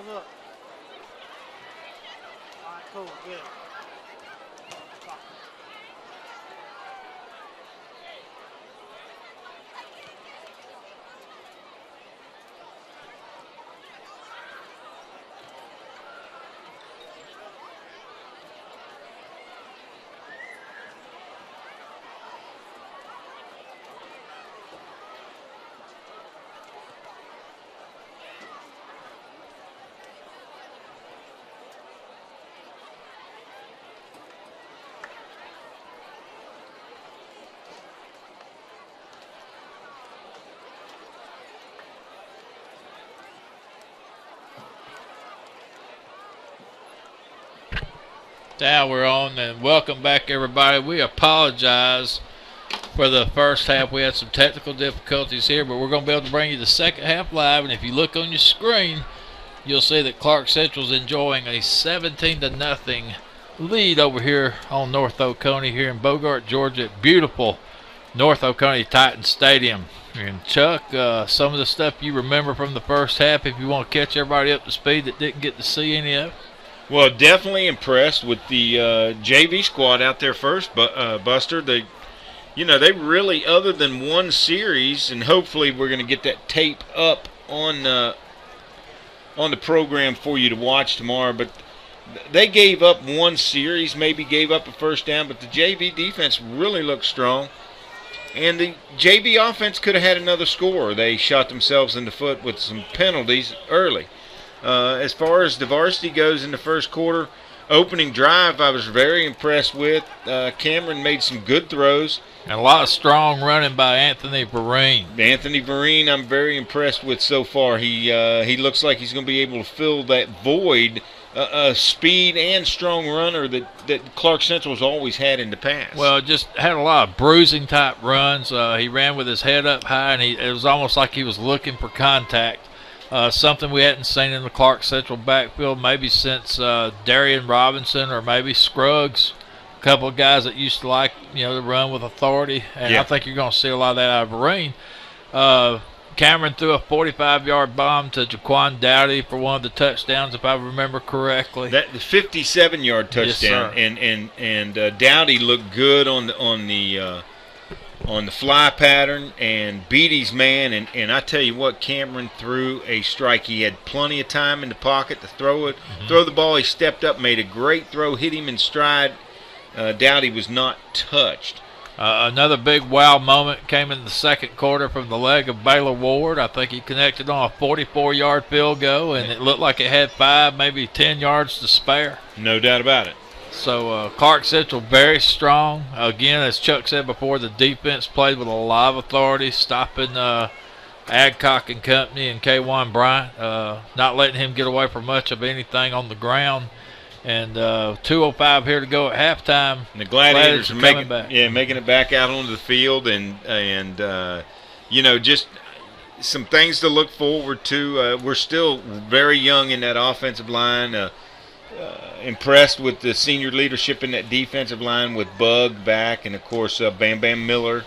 Look. All right, cool, good. Now we're on, and welcome back, everybody. We apologize for the first half. We had some technical difficulties here, but we're going to be able to bring you the second half live. And if you look on your screen, you'll see that Clarke Central's enjoying a 17-0 lead over here on North Oconee here in Bogart, Georgia, at beautiful North Oconee Titan Stadium. And Chuck, some of the stuff you remember from the first half, if you want to catch everybody up to speed that didn't get to see any of it. Well, definitely impressed with the JV squad out there first, but Buster. They really, other than one series, and hopefully we're going to get that tape up on the program for you to watch tomorrow. But they gave up one series, maybe gave up a first down, but the JV defense really looked strong. And the JV offense could have had another score. They shot themselves in the foot with some penalties early. As far as the varsity goes in the first quarter, opening drive I was very impressed with. Cameron made some good throws. And a lot of strong running by Anthony Vereen. Anthony Vereen I'm very impressed with so far. He looks like he's going to be able to fill that void, speed and strong runner that Clarke Central's always had in the past. Well, just had a lot of bruising type runs. He ran with his head up high, and it was almost like he was looking for contact. Something we hadn't seen in the Clarke Central backfield maybe since Darian Robinson or maybe Scruggs, a couple of guys that used to like to run with authority, and yeah. I think you're going to see a lot of that out of Vereen. Cameron threw a 45-yard bomb to Jaquan Dowdy for one of the touchdowns, if I remember correctly. That the 57-yard touchdown, yes, and Dowdy looked good on the fly pattern and beat his man, and I tell you what, Cameron threw a strike. He had plenty of time in the pocket to throw it, throw the ball. He stepped up, made a great throw, hit him in stride. Dowdy was not touched. Another big wow moment came in the second quarter from the leg of Baylor Ward. I think he connected on a 44-yard field goal, and it looked like it had 5, maybe 10 yards to spare. No doubt about it. So Clarke Central very strong. Again, as Chuck said before, the defense played with a lot of authority, stopping Adcock and company and K1 Bryant, not letting him get away from much of anything on the ground. And 2:05 here to go at halftime. And the Gladiators are making it back out onto the field, and just some things to look forward to. We're still very young in that offensive line. Impressed with the senior leadership in that defensive line with Bug back, and of course Bam Bam Miller,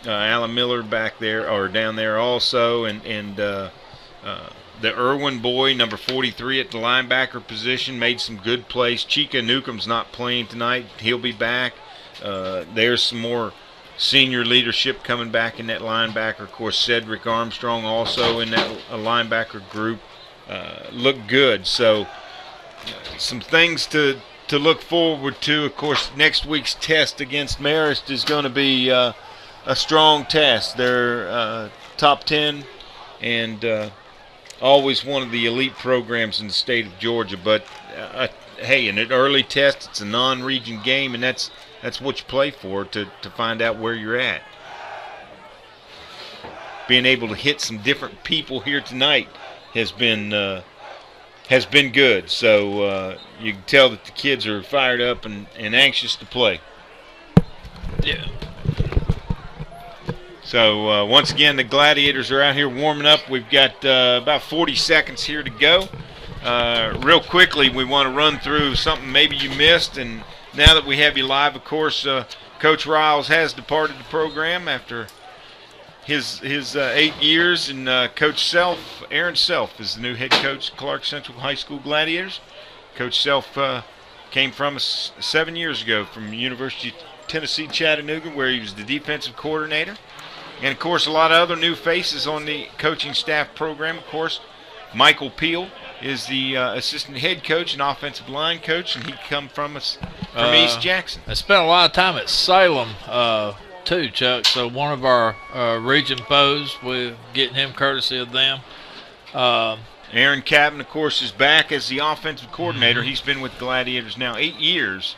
Alan Miller back there or down there also, and the Irwin boy, number 43 at the linebacker position, made some good plays. Chika Newcomb's not playing tonight. He'll be back. There's some more senior leadership coming back in that linebacker. Of course, Cedric Armstrong also in that linebacker group. Looked good. So some things to look forward to. Of course, next week's test against Marist is going to be a strong test. They're top 10 and always one of the elite programs in the state of Georgia. But, hey, in an early test, it's a non-region game, and that's what you play for, to find out where you're at. Being able to hit some different people here tonight has been good. So you can tell that the kids are fired up and anxious to play. Yeah. So, once again, the Gladiators are out here warming up. We've got about 40 seconds here to go. Real quickly, we want to run through something maybe you missed. And now that we have you live, of course, Coach Riles has departed the program after his 8 years, and Coach Self, Aaron Self, is the new head coach at Clarke Central High School Gladiators. Coach Self came from us 7 years ago from University of Tennessee Chattanooga, where he was the defensive coordinator. And, of course, a lot of other new faces on the coaching staff program. Of course, Michael Peel is the assistant head coach and offensive line coach, and he come from us from East Jackson. I spent a lot of time at Salem, too, Chuck. So one of our region foes, we're getting him courtesy of them. Aaron Cabin, of course, is back as the offensive coordinator. He's been with Gladiators now 8 years.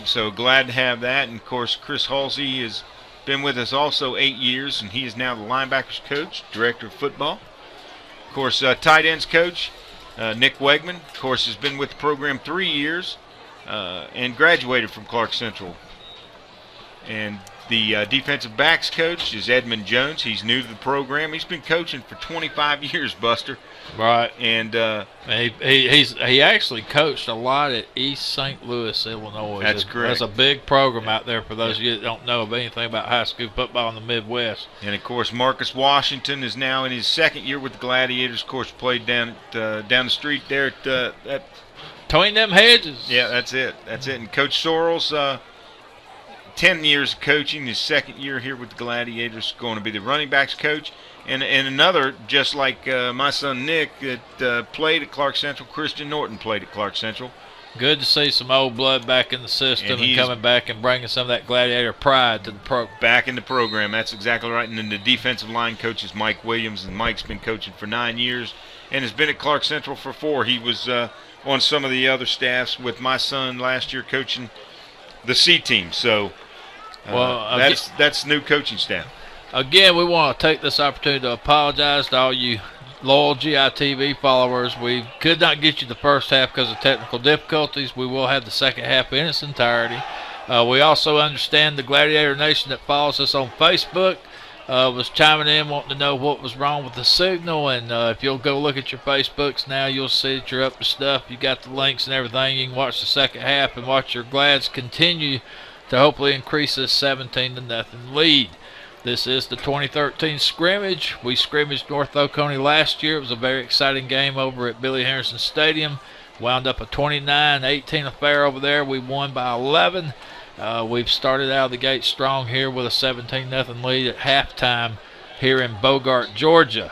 So glad to have that. And, of course, Chris Halsey has been with us also 8 years, and he is now the linebackers coach, director of football. Of course, tight ends coach, Nick Wegman, of course, has been with the program 3 years and graduated from Clarke Central. And the defensive backs coach is Edmund Jones. He's new to the program. He's been coaching for 25 years, Buster. Right. And he actually coached a lot at East St. Louis, Illinois. That's correct. That's a big program out there for those of you that don't know anything about high school football in the Midwest. And, of course, Marcus Washington is now in his 2nd year with the Gladiators. Of course, played down the street there at Between them hedges. Yeah, that's it. And Coach Sorrells, 10 years of coaching, his 2nd year here with the Gladiators, going to be the running backs coach. And another, just like my son Nick, that played at Clarke Central, Christian Norton played at Clarke Central. Good to see some old blood back in the system and coming back and bringing some of that Gladiator pride to the program. Back in the program, that's exactly right. And then the defensive line coach is Mike Williams, and Mike's been coaching for 9 years and has been at Clarke Central for 4. He was on some of the other staffs with my son last year coaching the C team. So that's new coaching staff. Again, we want to take this opportunity to apologize to all you loyal GITV followers. We could not get you the first half because of technical difficulties. We will have the second half in its entirety. We also understand the Gladiator Nation that follows us on Facebook was chiming in wanting to know what was wrong with the signal. And if you'll go look at your Facebooks now, you'll see that you're up to stuff. You got the links and everything. You can watch the second half and watch your Glads continue to hopefully increase this 17-0 lead. This is the 2013 scrimmage. We scrimmaged North Oconee last year. It was a very exciting game over at Billy Harrison Stadium. Wound up a 29-18 affair over there. We won by 11. We've started out of the gate strong here with a 17-0 lead at halftime here in Bogart, Georgia.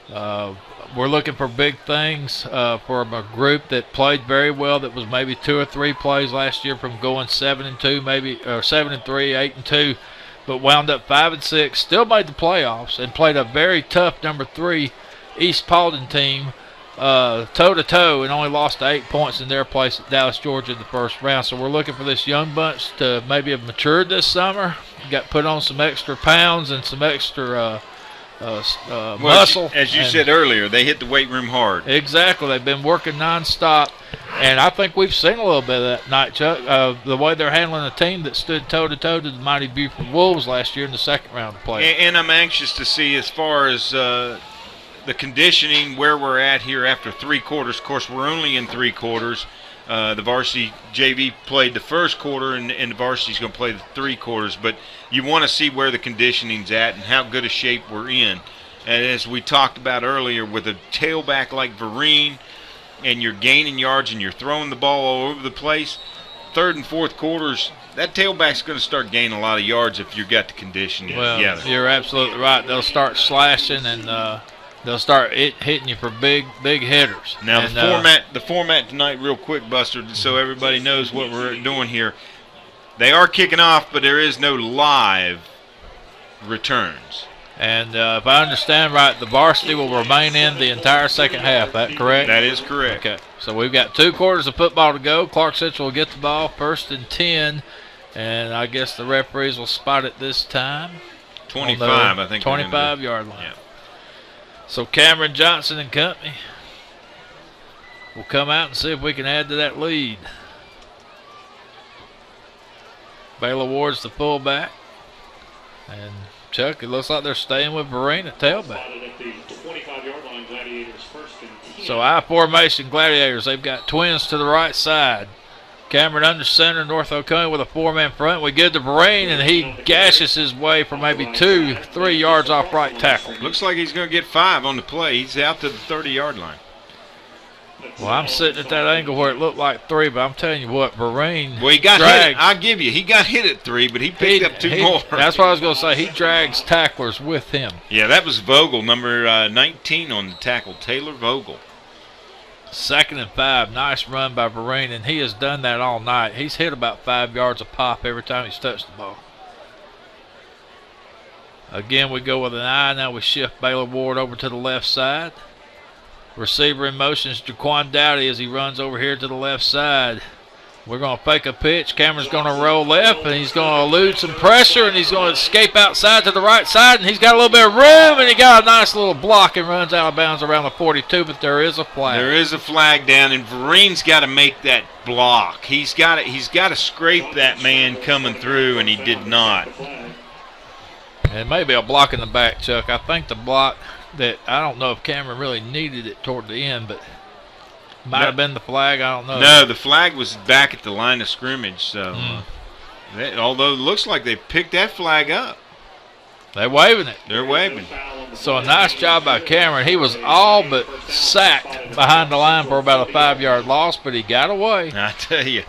We're looking for big things from a group that played very well. That was maybe 2 or 3 plays last year from going 7-2, maybe or 7-3, 8-2. But wound up 5-6, still made the playoffs, and played a very tough number 3 East Paulding team toe-to-toe, and only lost to 8 points in their place at Dallas, Georgia in the first round. So we're looking for this young bunch to maybe have matured this summer, got put on some extra pounds and some extra muscle. As you said earlier, they hit the weight room hard. Exactly. They've been working nonstop. And I think we've seen a little bit of that tonight, Chuck. The way they're handling a team that stood toe-to-toe to the mighty Buford Wolves last year in the second round of play. And I'm anxious to see as far as the conditioning, where we're at here after 3 quarters. Of course, we're only in 3 quarters. The varsity JV played the first quarter, and the varsity's going to play the 3 quarters. But you want to see where the conditioning's at and how good a shape we're in. And as we talked about earlier, with a tailback like Vereen, and you're gaining yards and you're throwing the ball all over the place, 3rd and 4th quarters, that tailback's going to start gaining a lot of yards if you've got the conditioning together. You're absolutely right. They'll start slashing and they'll start hitting you for big hitters. Now, the format tonight, real quick, Buster, so everybody knows what we're doing here. They are kicking off, but there is no live returns. And if I understand right, the varsity will remain in the entire second half. Is that correct? That is correct. Okay. So we've got 2 quarters of football to go. Clarke Central will get the ball 1st and 10. And I guess the referees will spot it this time. 25, I think. 25-yard line. Yeah. So Cameron Johnson and company will come out and see if we can add to that lead. Baylor Ward's the fullback. And Chuck, it looks like they're staying with Vereen at tailback. So I formation Gladiators. They've got twins to the right side. Cameron under center, North Oconee with a 4-man front. We give to Vereen, and he gashes his way for maybe 2-3 yards off right tackle. Looks like he's going to get 5 on the play. He's out to the 30-yard line. Well, I'm sitting at that angle where it looked like 3, but I'm telling you what, Vereen. Well, he got dragged. hit. I'll give you. He got hit at 3, but he picked up 2 more. That's what I was going to say. He drags tacklers with him. Yeah, that was Vogel, number 19 on the tackle, Taylor Vogel. 2nd and 5. Nice run by Vereen, and he has done that all night. He's hit about 5 yards a pop every time he's touched the ball. Again, we go with an eye. Now we shift Baylor Ward over to the left side. Receiver in motion is Jaquan Dowdy as he runs over here to the left side. We're going to fake a pitch. Cameron's going to roll left, and he's going to elude some pressure, and he's going to escape outside to the right side, and he's got a little bit of room, and he got a nice little block and runs out of bounds around the 42, but there is a flag. There is a flag down, and Vereen's got to make that block. He's got to scrape that man coming through, and he did not. And maybe a block in the back, Chuck. I think the block that I don't know if Cameron really needed it toward the end, but might have been the flag. I don't know. No, the flag was back at the line of scrimmage. So, although it looks like they picked that flag up. They're waving it. They're waving. So a nice job by Cameron. He was all but sacked behind the line for about a 5-yard loss, but he got away. I tell you.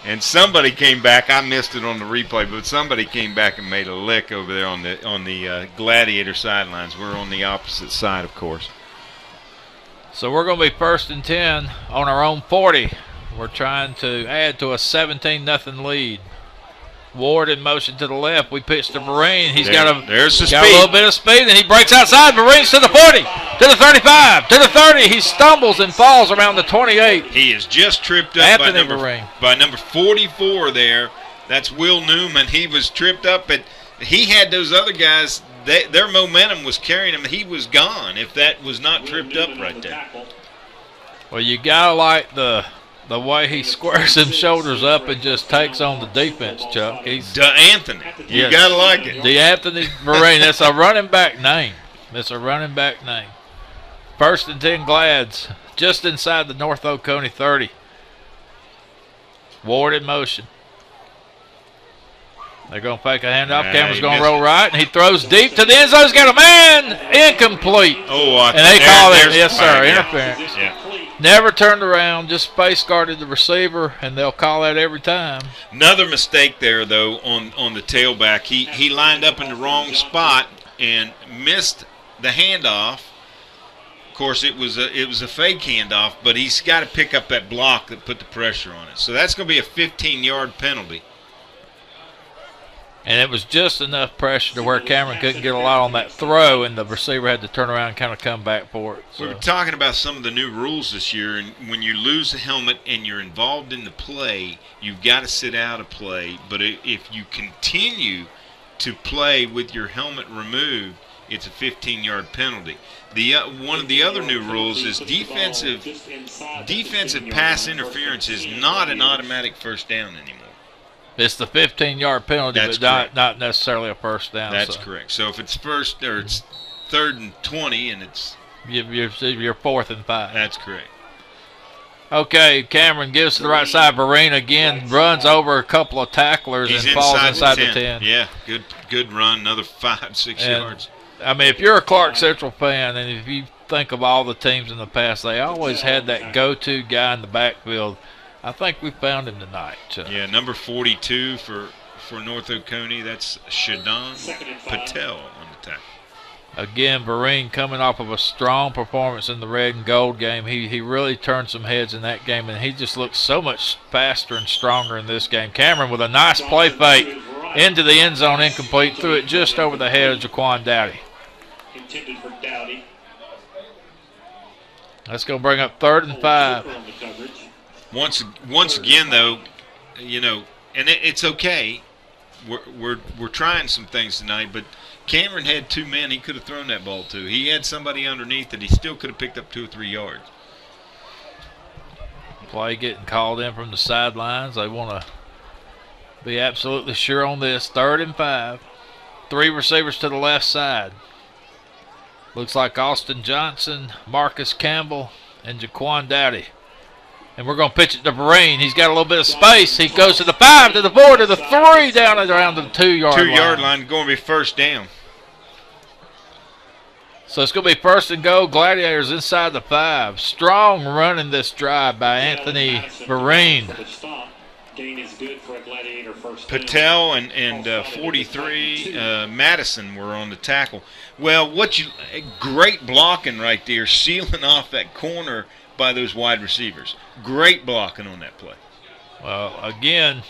And somebody came back. I missed it on the replay, but somebody came back and made a lick over there on the Gladiator sidelines. We're on the opposite side, of course. So we're going to be 1st and 10 on our own 40. We're trying to add to a 17-0 lead. Ward in motion to the left. We pitch to Vereen. He's got a little bit of speed, and he breaks outside. Vereen's to the 40, to the 35, to the 30. He stumbles and falls around the 28. He is just tripped up by number 44 there. That's Will Newman. He was tripped up, but he had those other guys. Their momentum was carrying him. He was gone if that was not tripped up right there. Well, you got to like the way he squares them shoulders up and just takes on the defense, Chuck. He's DeAnthony. You got to like it. DeAnthony Vereen. That's a running back name. That's a running back name. 1st and 10 Glads, just inside the North Oconee 30. Ward in motion. They're going to fake a handoff. Cameron's going to roll right, and he throws deep to the end zone. He's got a man. Incomplete. And they call it, yes, sir, interference. Yeah. Never turned around, just face guarded the receiver, and they'll call that every time. Another mistake there, though, on the tailback. He lined up in the wrong spot and missed the handoff. Of course, it was a fake handoff, but he's got to pick up that block that put the pressure on it. So that's going to be a 15-yard penalty. And it was just enough pressure to where Cameron couldn't get a lot on that throw, and the receiver had to turn around and kind of come back for it. So. We were talking about some of the new rules this year, and when you lose a helmet and you're involved in the play, you've got to sit out of play. But if you continue to play with your helmet removed, it's a 15-yard penalty. One of the other new rules is defensive pass interference is not an automatic first down anymore. It's the 15-yard penalty, but not necessarily a first down. That's correct. So if it's first or it's 3rd and 20, and it's you're 4th and 5. That's correct. Okay, Cameron gives to the right side. Vereen again runs over a couple of tacklers and falls inside the 10. Yeah, good run. Another 5-6 yards. I mean, if you're a Clarke Central fan, and if you think of all the teams in the past, they always had that go-to guy in the backfield. I think we found him tonight. Yeah, number 42 for North Oconee. That's Shadon Patel on the tackle. Again, Vereen coming off of a strong performance in the red and gold game. He really turned some heads in that game, and he just looks so much faster and stronger in this game. Cameron with a nice play fake into the end zone, incomplete, threw it just over the head of Jaquan Dowdy. Intended for Dowdy. That's going to bring up 3rd and 5. Once again, though, and it's okay. We're trying some things tonight, but Cameron had 2 men he could have thrown that ball to. He had somebody underneath that he still could have picked up 2 or 3 yards. Play getting called in from the sidelines. They want to be absolutely sure on this. 3rd and 5. 3 receivers to the left side. Looks like Austin Johnson, Marcus Campbell, and Jaquan Dowdy. And we're going to pitch it to Vereen. He's got a little bit of space. He goes to the 5, to the 4, to the 3, down and around the 2-yard line. 2-yard line going to be first down. So it's going to be first and goal. Gladiators inside the 5. Strong running this drive by Anthony Vereen. Gain is good for a Gladiator first down. Patel and 43 Madison were on the tackle. Well, great blocking right there, sealing off that corner by those wide receivers. Great blocking on that play. Well, again,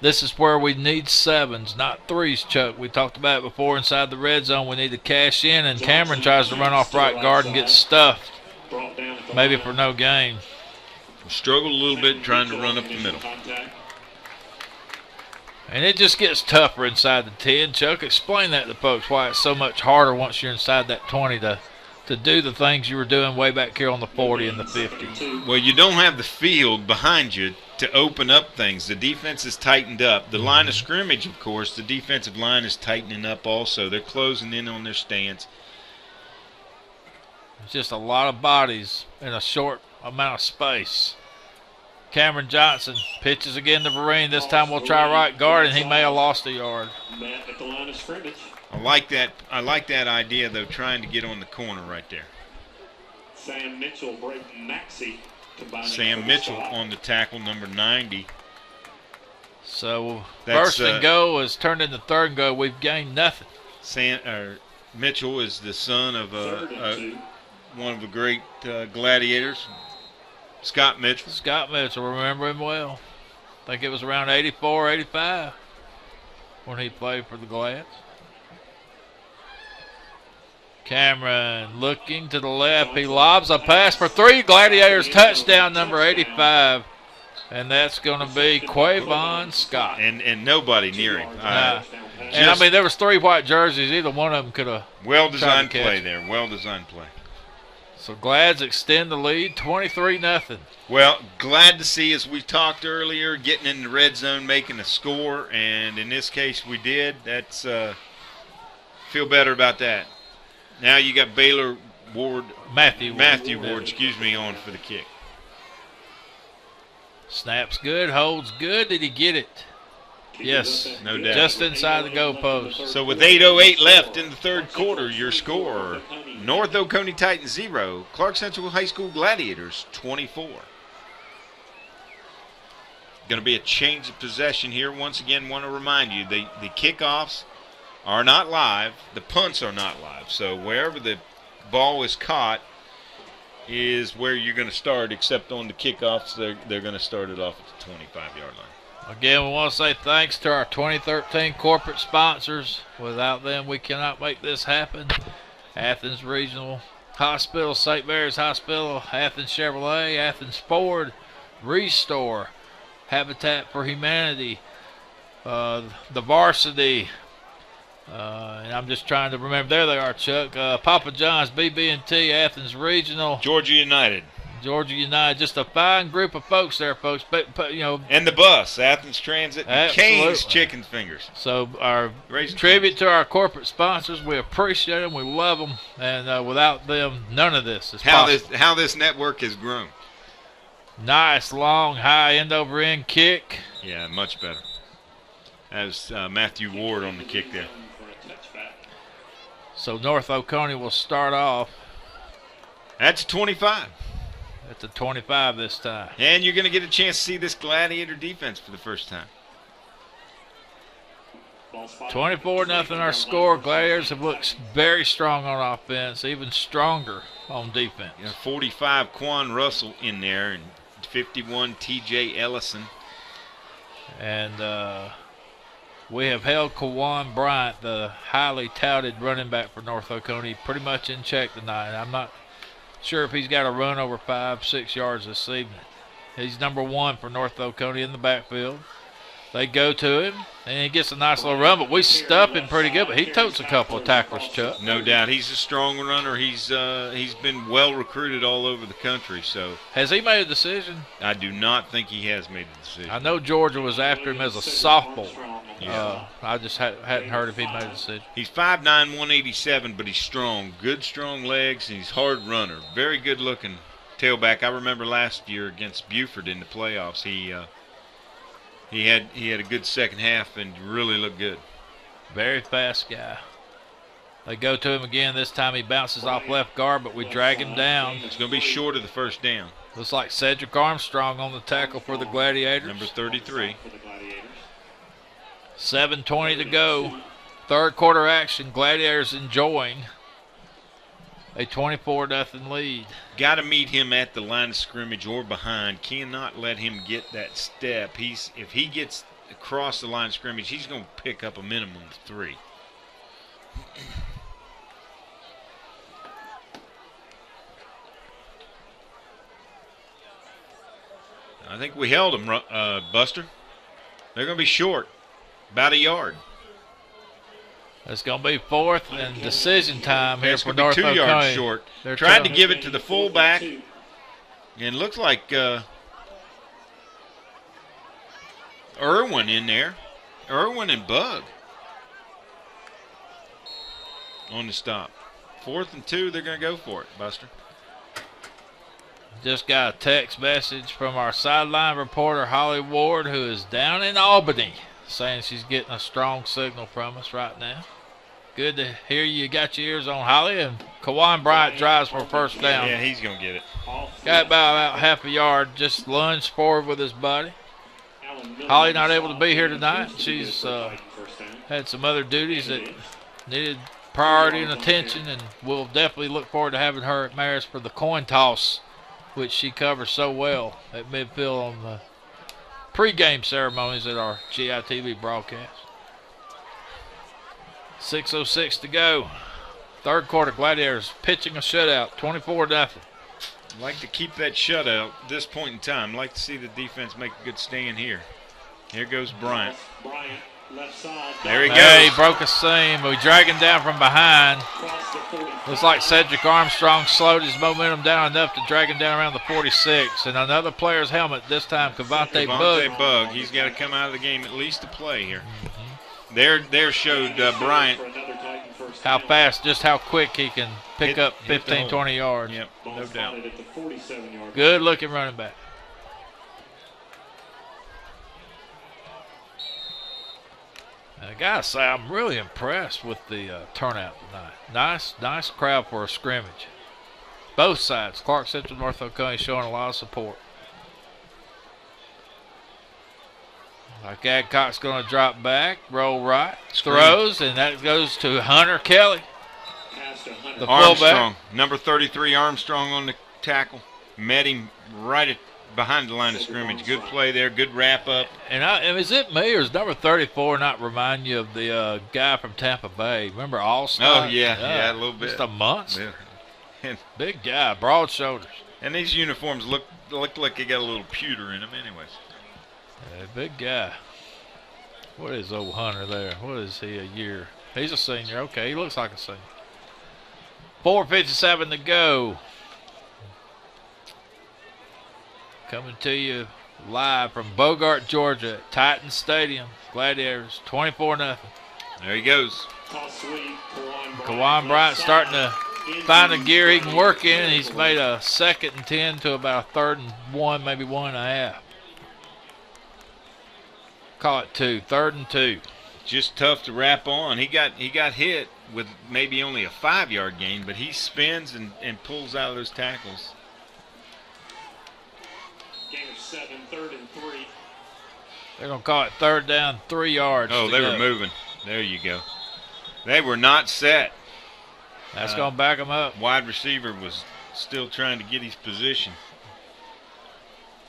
this is where we need 7s, not 3s, Chuck. We talked about it before inside the red zone. We need to cash in, and Cameron tries to run off right guard and get stuffed, maybe for no gain. Struggled a little bit trying to run up the middle. And it just gets tougher inside the 10. Chuck, explain that to folks, why it's so much harder once you're inside that 20 to do the things you were doing way back here on the 40 and the 50. Well, you don't have the field behind you to open up things. The defense is tightened up. The line of scrimmage, of course, the defensive line is tightening up also. They're closing in on their stance. It's just a lot of bodies in a short amount of space. Cameron Johnson pitches again to Vereen. This time we'll try right guard, and he may have lost a yard. At the line of scrimmage. I like that idea, though, trying to get on the corner right there. Sam Mitchell, Braden Maxey combining. Sam Mitchell on the tackle, number 90. So first and go is turned into third and go. We've gained nothing. Mitchell is the son of one of the great Gladiators, Scott Mitchell. Scott Mitchell, remember him well. I think it was around 84, 85 when he played for the Glads. Cameron looking to the left. He lobs a pass for 3. Gladiators touchdown, number 85. And that's going to be Quavon Scott. And nobody near him. And I mean, there was 3 white jerseys. Either one of them could have. Well-designed play there. Well-designed play. So Glads extend the lead, 23-0. Well, glad to see, as we talked earlier, getting in the red zone, making a score. And in this case, we did. That's feel better about that. Now you got Matthew Ward, on for the kick. Snaps good, holds good. Did he get it? Yes, no doubt. Just inside the goalpost. So with 8:08 left in the third quarter, your score, North Oconee Titans 0, Clarke Central High School Gladiators 24. Going to be a change of possession here. Once again, want to remind you, the kickoffs are not live. The punts are not live. So wherever the ball is caught is where you're going to start, except on the kickoffs, they're going to start it off at the 25-yard line. Again, we want to say thanks to our 2013 corporate sponsors. Without them, we cannot make this happen. Athens Regional Hospital, St. Mary's Hospital, Athens Chevrolet, Athens Ford, Restore, Habitat for Humanity, the Varsity, and I'm just trying to remember. There they are, Chuck. Papa John's, BB&T, Athens Regional, Georgia United. Just a fine group of folks there, folks. But and the bus, Athens Transit, and Cane's Chicken Fingers. So our tribute to our corporate sponsors. We appreciate them. We love them. And without them, none of this is possible. How this network has grown. Nice, long, high end-over-end kick. Yeah, much better. That was Matthew Ward on the kick there. So North Oconee will start off. That's 25. It's a 25 this time. And you're going to get a chance to see this Gladiator defense for the first time. 24-0 our score. Gladiators have looked very strong on offense, even stronger on defense. 45 Quan Russell in there and 51 TJ Ellison. And we have held Kawan Bryant, the highly touted running back for North Oconee, pretty much in check tonight. I'm not sure if he's got a run over 5-6 yards this evening. He's number 1 for North Oconee in the backfield. They go to him, and he gets a nice little run, but we stuff him pretty good. But he totes a couple of tacklers, Chuck. No doubt. He's a strong runner. He's been well recruited all over the country. So has he made a decision? I do not think he has made a decision. I know Georgia was after him as a sophomore. Yeah. I just hadn't heard if he made a decision. He's 5'9", 187, but he's strong. Good, strong legs, and he's a hard runner. Very good-looking tailback. I remember last year against Buford in the playoffs. He had a good second half and really looked good. Very fast guy. They go to him again. This time he bounces off left guard, but we drag him down. It's going to be short of the first down. Looks like Cedric Armstrong on the tackle for the Gladiators. Number 33. 7:20 to go. Third quarter action. Gladiators enjoying a 24-0 lead. Got to meet him at the line of scrimmage or behind. Cannot let him get that step. If he gets across the line of scrimmage, he's going to pick up a minimum of 3. I think we held them, Buster. They're going to be short, about a yard. It's going to be fourth and decision time here for North Oconee. 2 yards Oconee. short. They're Tried to give it to the fullback, and looks like Irwin in there. Irwin and Bug on the stop. 4th and 2, they're going to go for it, Buster. Just got a text message from our sideline reporter, Holly Ward, who is down in Albany, saying she's getting a strong signal from us right now. Good to hear you got your ears on, Holly. And Kawan Bryant drives for a first down. Yeah, he's going to get it. Got about half a yard, just lunged forward with his body. Holly not able to be here tonight. She's had some other duties that needed priority and attention, and we'll definitely look forward to having her at Marist for the coin toss, which she covers so well at midfield on the pregame ceremonies at our GITV broadcast. 6:06 to go. Third quarter, Gladiators pitching a shutout, 24-0. I'd like to keep that shutout at this point in time. I'd like to see the defense make a good stand here. Here goes Bryant. There he goes. Hey, he broke a seam. We drag him down from behind. Looks like Cedric Armstrong slowed his momentum down enough to drag him down around the 46. And another player's helmet, this time Cavante Bug. He's got to come out of the game at least to play here. There showed Bryant how fast, just how quick he can pick up 15, 20 yards. Yep, no doubt. Good looking running back. I gotta say, I'm really impressed with the turnout tonight. Nice crowd for a scrimmage. Both sides. Clarke Central, North Oconee showing a lot of support. Like Adcock's going to drop back, roll right, throws, and that goes to Hunter Kelly, the Armstrong, fullback. number 33, Armstrong on the tackle. Met him right behind the line of scrimmage. Good play there, good wrap up. And is it me, or is number 34 not remind you of the guy from Tampa Bay? Remember Allstott? Oh, yeah, a little bit. Just a monster. Yeah. Big guy, broad shoulders. And these uniforms look like they got a little pewter in them anyways. Big guy. What is old Hunter there? What is he, a year? He's a senior. Okay, he looks like a senior. 4:57 to go. Coming to you live from Bogart, Georgia, at Titan Stadium. Gladiators, 24-0. There he goes. Kawan Bryant starting to find a gear he can work in. He's made a 2nd and 10 to about a 3rd and 1, maybe 1.5. Call it 2, 3rd and 2. Just tough to wrap on. He got hit with maybe only a 5-yard gain, but he spins and pulls out of those tackles. Gain of 7, 3rd and 3. They're going to call it 3rd down, 3 yards. Oh, they were moving. There you go. They were not set. That's going to back them up. Wide receiver was still trying to get his position.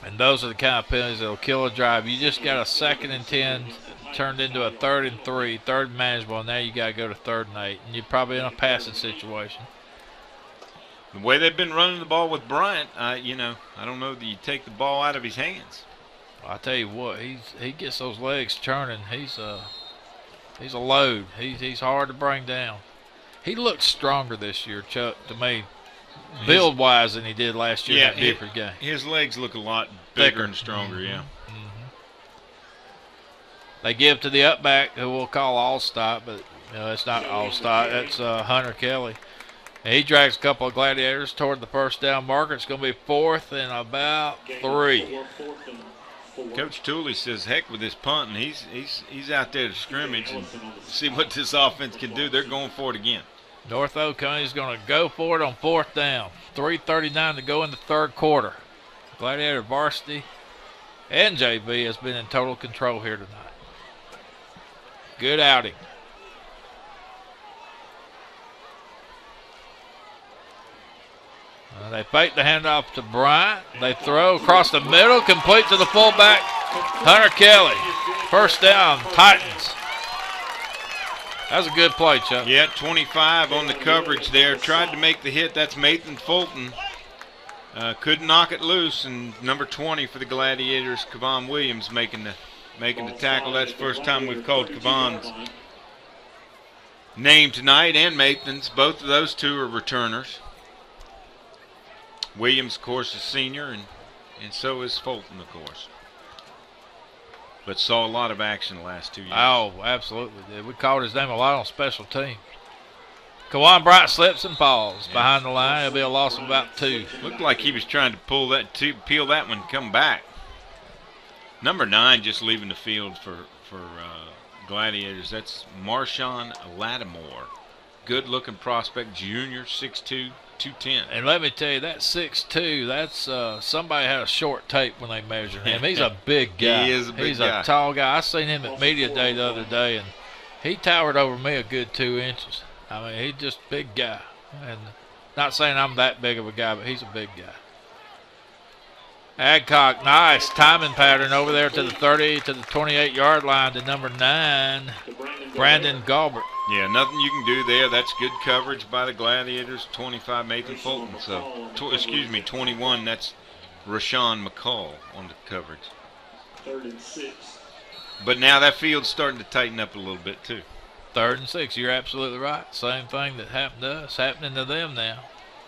And those are the kind of penalties that will kill a drive. You just got a 2nd and 10 turned into a 3rd and 3, 3rd and manageable, and now you got to go to 3rd and 8. And you're probably in a passing situation. The way they've been running the ball with Bryant, I don't know that you take the ball out of his hands. I'll tell you what, he gets those legs churning. He's a load. He's hard to bring down. He looks stronger this year, Chuck, to me, build-wise than he did last year in that different game. His legs look a lot bigger and stronger, yeah. Mm-hmm. They give to the upback, who we'll call Allstott, but it's not Allstott. That's Hunter Kelly. He drags a couple of Gladiators toward the first down marker. It's going to be 4th and about 3. Coach Tooley says, heck with this punt, and he's out there to scrimmage and see what this offense can do. They're going for it again. North Oconee is going to go for it on 4th down. 3:39 to go in the 3rd quarter. Gladiator varsity and JV has been in total control here tonight. Good outing. They fake the handoff to Bryant. They throw across the middle, complete to the fullback, Hunter Kelly. First down, Titans. That was a good play, Chuck. Yeah, 25 on the coverage there. Tried to make the hit. That's Nathan Fulton. Couldn't knock it loose. And number 20 for the Gladiators, Kevon Williams, making the tackle. That's the first time we've called Kevon's name tonight, and Nathan's. Both of those two are returners. Williams, of course, is senior, and so is Fulton, of course. But saw a lot of action the last 2 years. Oh, absolutely did. We called his name a lot on special teams. Kawan Bryant slips and falls behind the line. It'll be a loss of about 2. Looked like he was trying to peel that one and come back. Number 9 just leaving the field for Gladiators. That's Marshawn Lattimore. Good-looking prospect, junior, 6'2", 210. And let me tell you, that 6'2", that's somebody had a short tape when they measured him. He's a big guy. He is a big He's guy. a tall guy. I seen him at media day the other day, and he towered over me a good 2 inches. I mean, he's just a big guy. And not saying I'm that big of a guy, but he's a big guy. Adcock, nice timing pattern over there to the 30, to the 28-yard line to number 9, Brandon Galbert. Yeah, nothing you can do there. That's good coverage by the Gladiators. 25, Nathan Fulton. So, 21, that's Rashawn McCall on the coverage. 3rd and 6. But now that field's starting to tighten up a little bit, too. 3rd and 6, you're absolutely right. Same thing that happened to us, happening to them now.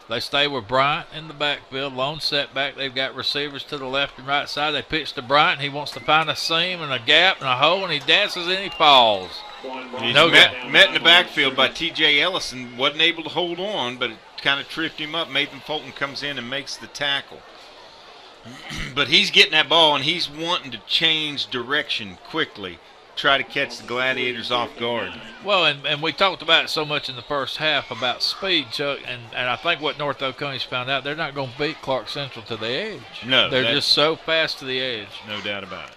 They stay with Bryant in the backfield, lone setback. They've got receivers to the left and right side. They pitch to Bryant. He wants to find a seam and a gap and a hole, and he dances and he falls. He's met in the backfield by T.J. Ellison. Wasn't able to hold on, but it kind of tripped him up. Nathan Fulton comes in and makes the tackle. But he's getting that ball, and he's wanting to change direction quickly, try to catch the Gladiators off guard. Well, and we talked about it so much in the first half about speed, Chuck, and I think what North Oconee's found out, they're not going to beat Clarke Central to the edge. No. They're just so fast to the edge. No doubt about it.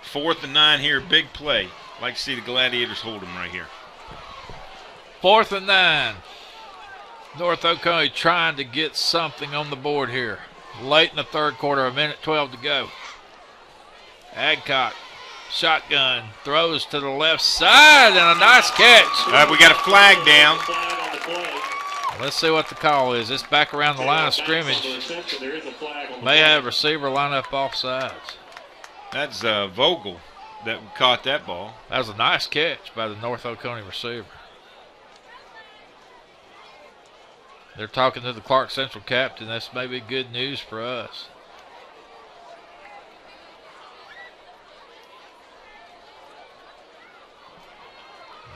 4th and 9 here, big play. Like to see the Gladiators hold them right here. 4th and 9. North Oconee trying to get something on the board here. Late in the 3rd quarter, 1:12 to go. Adcock, shotgun, throws to the left side, and a nice catch. All right, we got a flag down. Let's see what the call is. It's back around the line of scrimmage. May have receiver line up off sides. That's Vogel that caught that ball. That was a nice catch by the North Oconee receiver. They're talking to the Clarke Central captain. This may be good news for us.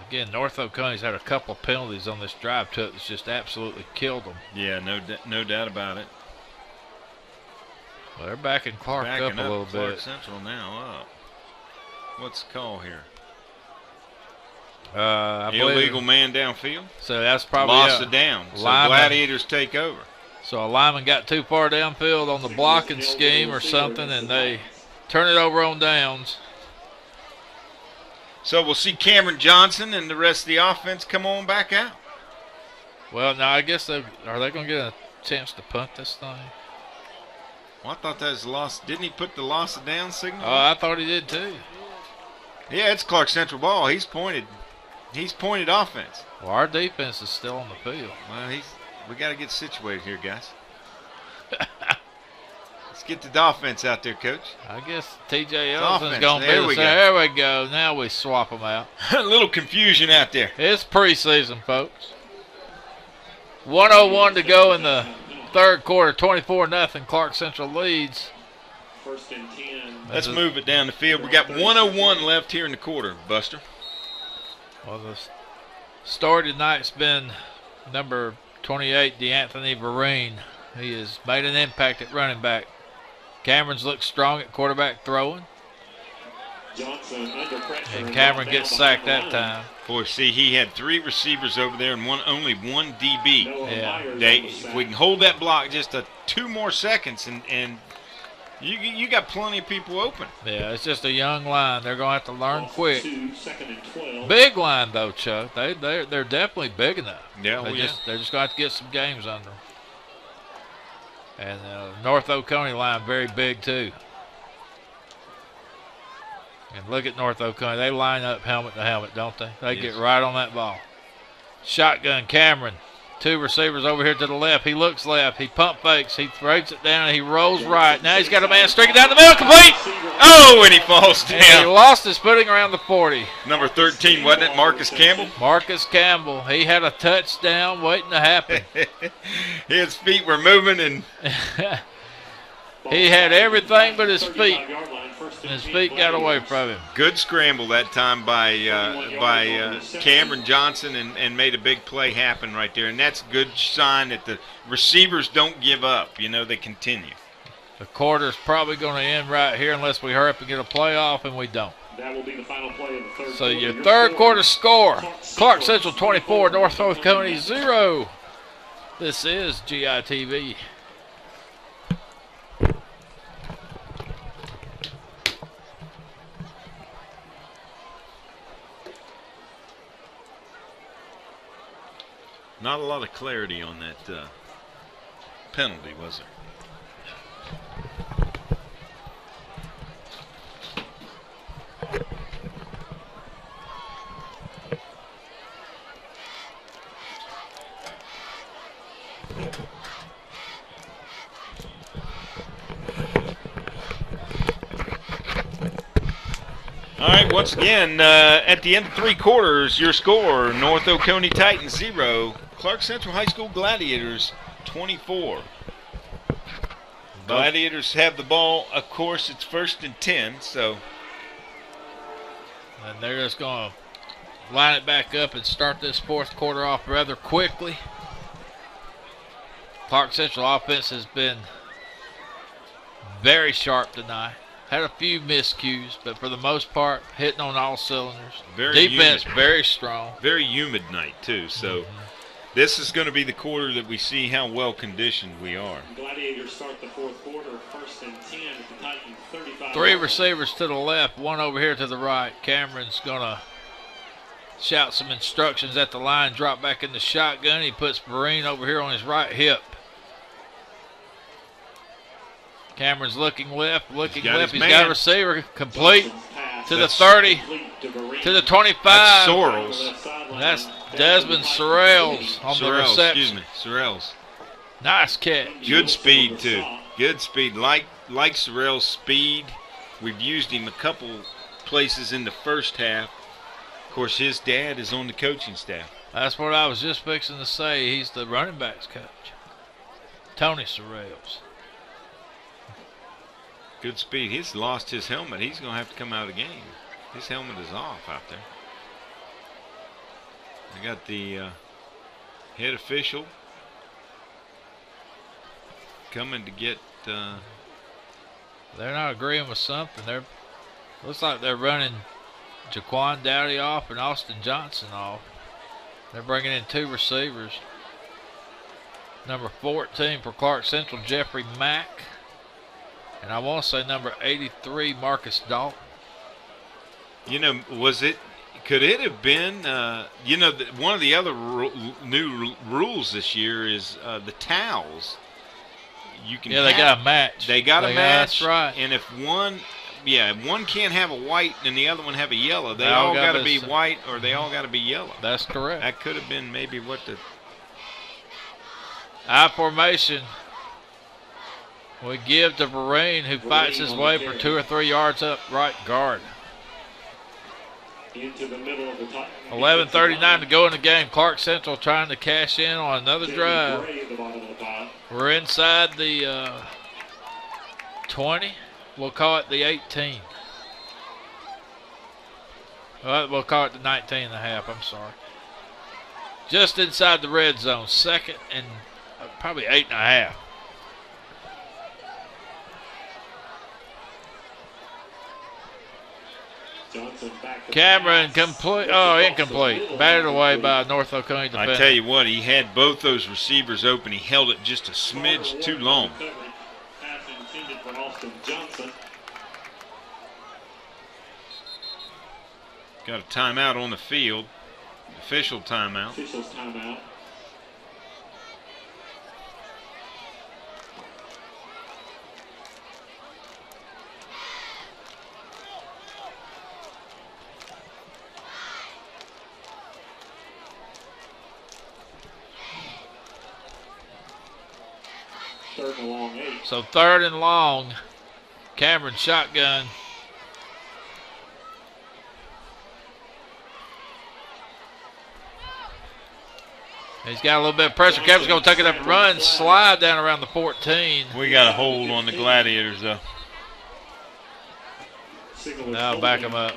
Again, North Oconee's had a couple of penalties on this drive to it that's just absolutely killed them. Yeah, no doubt about it. Well, they're backing Clarke up a little bit. Clarke Central now up. What's the call here? Illegal man downfield. So that's probably loss of down. So Gladiators take over. So a lineman got too far downfield on the blocking scheme or something, and they turn it over on downs. So we'll see Cameron Johnson and the rest of the offense come on back out. Well, now I guess are they going to get a chance to punt this thing? Well, I thought that was loss. Didn't he put the loss of down signal? Oh, I thought he did too. Yeah, it's Clarke Central ball. He's pointed offense. Well, our defense is still on the field. Well, we got to get situated here, guys. Let's get the offense out there, Coach. I guess T.J. Ellison's going to be there. There we go. Now we swap them out. A little confusion out there. It's preseason, folks. 1:01 to go in the 3rd quarter. 24-0. Clarke Central leads. 1st and 10. Let's move it down the field. We got 1:01 left here in the quarter, Buster. Well, the story tonight's been number 28, DeAnthony Vereen. He has made an impact at running back. Cameron's looked strong at quarterback throwing. Johnson under pressure. And Cameron gets sacked that time. Boy, see, he had 3 receivers over there and only one DB. Yeah. If we can hold that block just 2 more seconds, and you got plenty of people open. Yeah, it's just a young line. They're going to have to learn quick. 2, second and 12. Big line, though, Chuck. They're definitely big enough. Yeah, They're just going to have to get some games under them. And North Oconee line, very big, too. And look at North Oconee. They line up helmet to helmet, don't they? They get right on that ball. Shotgun, Cameron. 2 receivers over here to the left. He looks left. He pump fakes. He breaks it down. And he rolls right. Now he's got a man streaking down the middle. Complete. Oh, and he falls down. And he lost his footing around the 40. Number 13, wasn't it, Marcus Campbell? Marcus Campbell. He had a touchdown waiting to happen. His feet were moving, and he had everything but his feet. His feet got away from him. good scramble that time by Cameron Johnson, and made a big play happen right there. And that's a good sign that the receivers don't give up. You know, they continue. The quarter's probably going to end right here unless we hurry up and get a playoff, and we don't. That will be the final play of the third So quarter. your third quarter score, Clarke Central 24, North Oconee 0. This is GITV. Not a lot of clarity on that penalty, was there? All right, once again, at the end of 3 quarters, your score, North Oconee Titans 0, Clarke Central High School Gladiators 24. Gladiators have the ball. Of course, it's 1st and 10, so. And they're just going to line it back up and start this 4th quarter off rather quickly. Clarke Central offense has been very sharp tonight. Had a few miscues, but for the most part, hitting on all cylinders. Defense very strong. Very humid night, too, so this is going to be the quarter that we see how well conditioned we are. Gladiators start the 4th quarter, 1st and 10 at the Titans 35. 3 receivers to the left, 1 over here to the right. Cameron's going to shout some instructions at the line, drop back in the shotgun. He puts Vereen over here on his right hip. Cameron's looking left. He's got a receiver complete to the 30, to the 25. That's Sorrells. That's Desmond Sorrells on the reception. Sorrells. Nice catch. Good speed, too. Good speed. Like Sorrell's speed. We've used him a couple places in the first half. Of course, his dad is on the coaching staff. That's what I was just fixing to say. He's the running backs coach, Tony Sorrells. Good speed. He's lost his helmet. He's going to have to come out of the game. His helmet is off out there. I got the head official coming to get. They're not agreeing with something. Looks like they're running Jaquan Dowdy off and Austin Johnson off. They're bringing in 2 receivers. Number 14 for Clarke Central, Jeffrey Mack. And I want to say number 83, Marcus Dalton. You know, could it have been, one of the other new rules this year is the towels. They got a match. They got a match. That's right. And if one can't have a white and the other one have a yellow, they all got to be white or they all got to be yellow. That's correct. That could have been maybe what the I formation. We give to Vereen, who fights his way for 2 or 3 yards up right guard. Into the middle of the 11:39 to go in the game. Clarke Central trying to cash in on another drive. We're inside the 20. We'll call it the 18. We'll call it the 19 and a half. I'm sorry. Just inside the red zone. 2nd and probably 8.5. Johnson back to Cameron pass. complete. Oh, incomplete. Batted away by North Oconee defender. I tell you what, he had both those receivers open. He held it just a smidge too long. Pass intended for Austin Johnson. Got a timeout on the field. Official timeout. Officials timeout. Third and long 8. So 3rd and long. Cameron shotgun. He's got a little bit of pressure. Cameron's going to take it up and run, slide down around the 14. We got a hold on the Gladiators, though. Now back him up.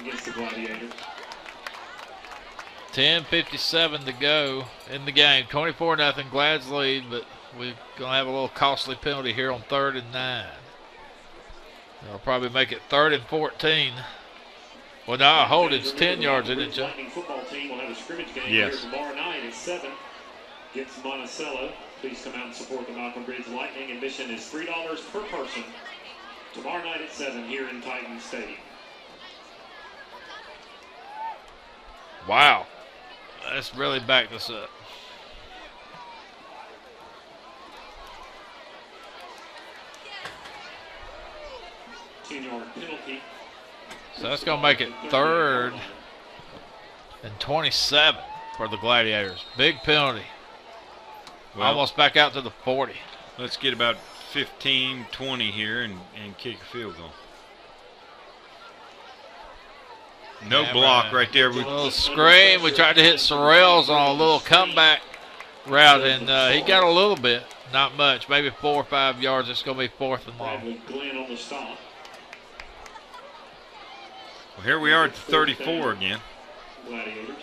10:57 to go in the game. 24-0. Glad's lead, but we're going to have a little costly penalty here on 3rd and 9. They'll probably make it 3rd and 14. Well, no, holding's 10 yards, isn't it, Joe? Lightning football team will have a scrimmage game Yes. here tomorrow night at 7 against Monticello. Please come out and support the Malcolm Bridge Lightning. Admission is $3 per person. Tomorrow night at 7 here in Titan Stadium. Wow. Let's really back this up. Ten-yard penalty. So that's going to make it 3rd and 27 for the Gladiators. Big penalty. Well, Almost back out to the 40. let's get about 15, 20 here and kick a field goal. No Yeah, block right there. A little screen. We tried to hit Sorrells on a little comeback route, and he got a little bit. Not much. Maybe 4 or 5 yards. It's going to be 4th and long. Bradley Glenn on the stop. Well, here we are at 34 again. Gladiators.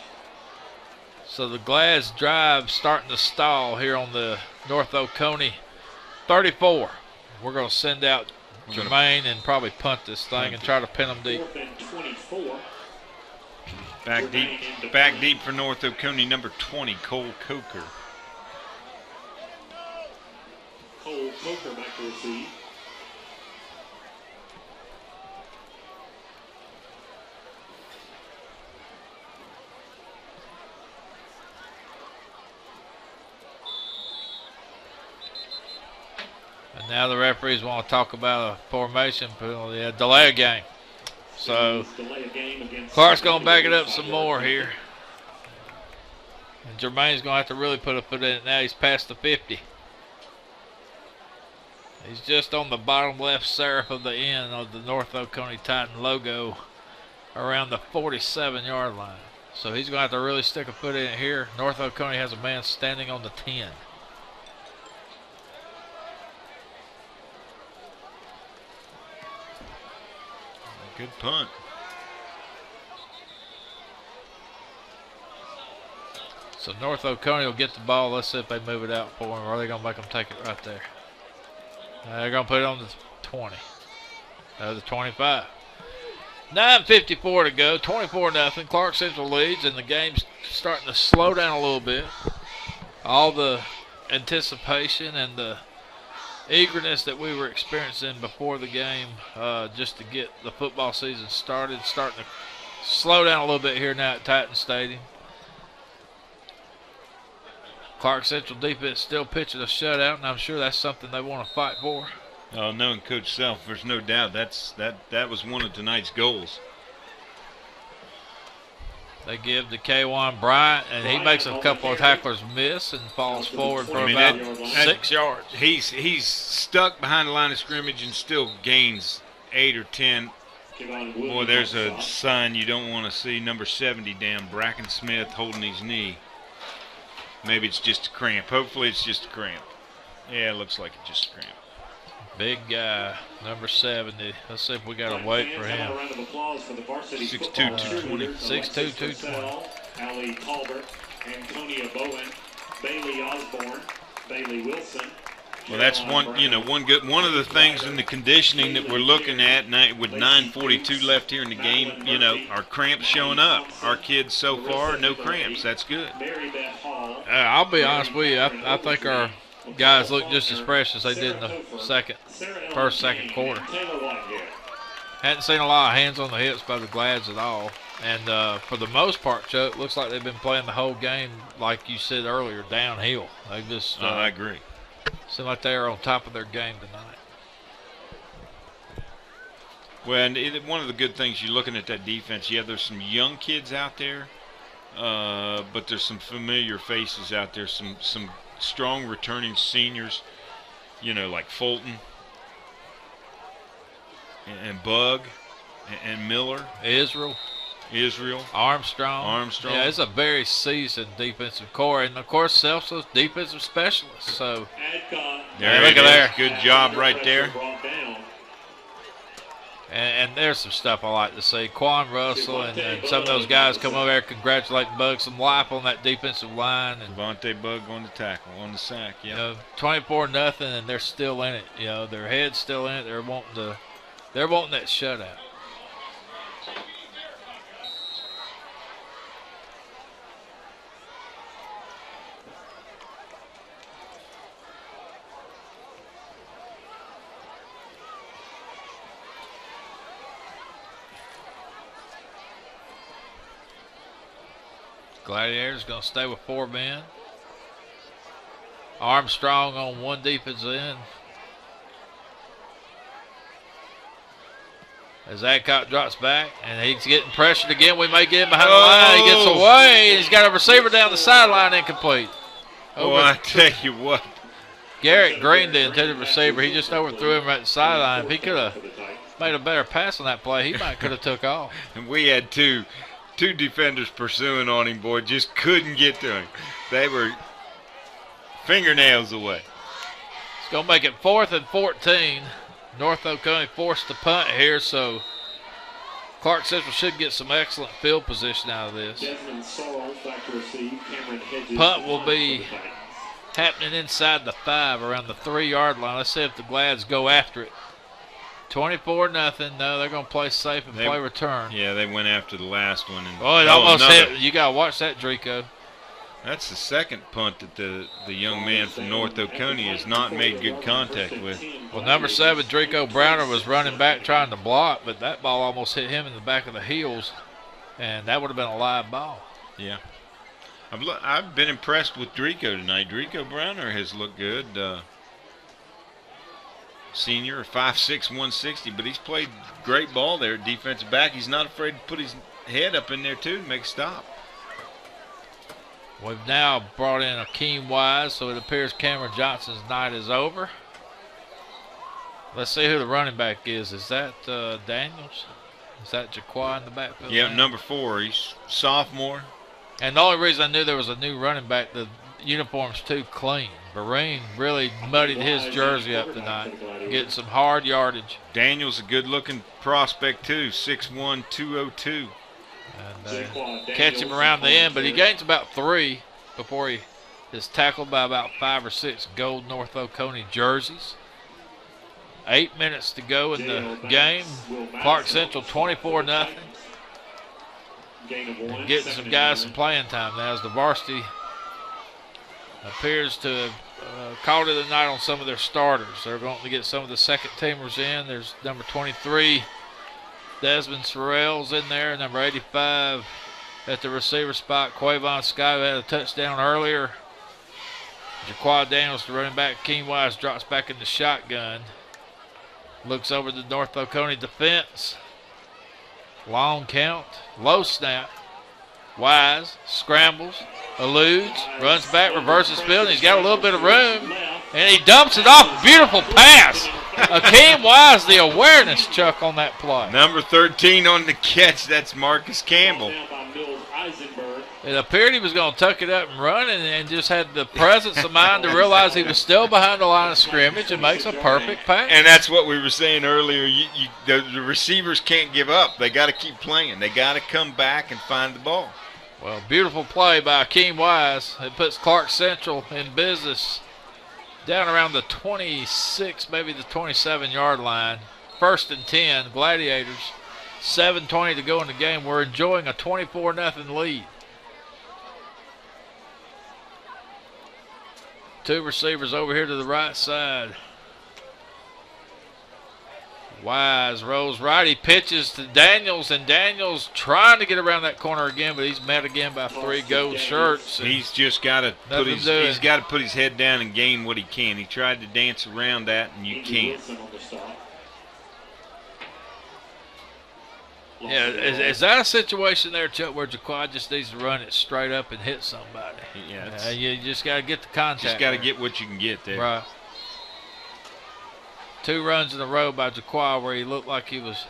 So the Glad's drive starting to stall here on the North Oconee 34. We're going to send out Jermaine and probably punt this thing and try to pin them deep. 4th and 24. Back deep for North Oconee, number 20, Cole Coker. Cole Coker back to receive. And now the referees want to talk about a formation penalty, a delay of game. So Clarke's going to back it up some more here. And Jermaine's going to have to really put a foot in it now. He's past the 50. He's just on the bottom left serif of the end of the North Oconee Titan logo around the 47-yard line. So he's going to have to really stick a foot in it here. North Oconee has a man standing on the 10. Good punt. So North Oconee will get the ball. Let's see if they move it out for him, or are they going to make them take it right there? They're going to put it on the 20. The 25. 9:54 to go. 24-0. Clarke Central leads, and the game's starting to slow down a little bit. All the anticipation and the eagerness that we were experiencing before the game just to get the football season started, starting to slow down a little bit here now at Titan Stadium. Clarke Central defense still pitching a shutout, and I'm sure that's something they want to fight for. Knowing Coach Self, there's no doubt that was one of tonight's goals. They give to K1 Bryant, and he makes a couple of tacklers miss and falls forward for about 6 yards. He's stuck behind the line of scrimmage and still gains 8 or 10. Boy, there's a sign you don't want to see. Number 70 down, Bracken Smith holding his knee. Maybe it's just a cramp. Hopefully it's just a cramp. Yeah, it looks like it's just a cramp. Big guy, number 70. Let's see if we got to wait for him. 6'2", 220. 6'2", 220. Ali Colbert Antonia Bowen, Bailey Osborne, Bailey Wilson. Well, that's one of the things in the conditioning that we're looking at with 9:42 left here in the game. Our cramps showing up. Our kids so far, no cramps. That's good. I'll be honest with you. I think our guys look just as fresh as they did in the first, second quarter. Hadn't seen a lot of hands on the hips by the Glads at all. And for the most part, Chuck, looks like they've been playing the whole game, like you said earlier, downhill. They just I agree. Seem like they are on top of their game tonight. Well, and one of the good things you're looking at that defense, there's some young kids out there, but there's some familiar faces out there, some strong returning seniors, like Fulton and Bug and Miller. Israel. Armstrong. Yeah, it's a very seasoned defensive core. And, of course, Selfless defensive specialist. So, look at there. Good job right there. And there's some stuff I like to see. Quan Russell and some of those guys come over there congratulating Bug. Some life on that defensive line. And Devontae Bug on the tackle, on the sack. 24-0, and they're still in it. Their head's still in it. They're wanting that shutout. Gladiators going to stay with 4 men. Armstrong on one defensive end. As Adcock drops back, and he's getting pressured again. We may get him behind the line. He gets away. He's got a receiver down the sideline, incomplete. I tell you what. Garrett Green, the intended receiver, he just overthrew him right at the sideline. If he could have made a better pass on that play, he might could have took off. And we had two defenders pursuing on him, boy, just couldn't get to him. They were fingernails away. It's going to make it 4th and 14. North Oconee forced to punt here, so Clarke Central should get some excellent field position out of this. Punt will be happening inside the 5, around the 3-yard line. Let's see if the Glads go after it. 24-0. No, they're going to play safe and play return. Yeah, they went after the last one. And it almost hit. You got to watch that, Drico. That's the second punt that the young man from North Oconee has not made good contact with. Well, number 7, Drico Browner, was running back trying to block, but that ball almost hit him in the back of the heels, and that would have been a live ball. Yeah. I've been impressed with Drico tonight. Drico Browner has looked good. Senior, 5'6", 160, but he's played great ball there at defensive back. He's not afraid to put his head up in there, too, to make a stop. We've now brought in Akeem Wise, so it appears Cameron Johnson's night is over. Let's see who the running back is. Is that Daniels? Is that Jaquan in the backfield? Yeah, number 4. He's sophomore. And the only reason I knew there was a new running back, the uniform's too clean. Barine really muddied his jersey up tonight, getting some hard yardage. Daniels a good-looking prospect, too, 6'1", 202. And catch him around the end, but he gains about 3 before he is tackled by about 5 or 6 gold North Oconee jerseys. 8 minutes to go in the game. Clarke Central 24-0. And getting some guys some playing time now as the varsity appears to have called it a night on some of their starters. They're going to get some of the second teamers in. There's number 23, Desmond Sorrell's in there. Number 85 at the receiver spot, Quavon Sky, who had a touchdown earlier. Jaquan Daniels, the running back. Keen Wise drops back in the shotgun. Looks over the North Oconee defense. Long count, low snap. Wise scrambles, eludes, runs back, reverses field. He's got a little bit of room, and he dumps it off. Beautiful pass. Akeem Wise, the awareness, Chuck, on that play. Number 13 on the catch. That's Marcus Campbell. It appeared he was going to tuck it up and run, and just had the presence of mind to realize he was still behind the line of scrimmage and makes a perfect pass. And that's what we were saying earlier. The receivers can't give up. They got to keep playing. They got to come back and find the ball. Well, beautiful play by Akeem Wise. It puts Clarke Central in business down around the 26, maybe the 27-yard line. 1st and 10, Gladiators. 7:20 to go in the game. We're enjoying a 24-0 lead. Two receivers over here to the right side. Wise rolls right. He pitches to Daniels, and Daniels trying to get around that corner again, but he's met again by 3 gold shirts. He's just got to put his head down and gain what he can. He tried to dance around that, and you can't. Yeah, is that a situation there, Chuck, where Jaquan just needs to run it straight up and hit somebody? Yeah, you just got to get the contact. Just got to get what you can get there. Right. 2 runs in a row by Jaquan where he looked like he was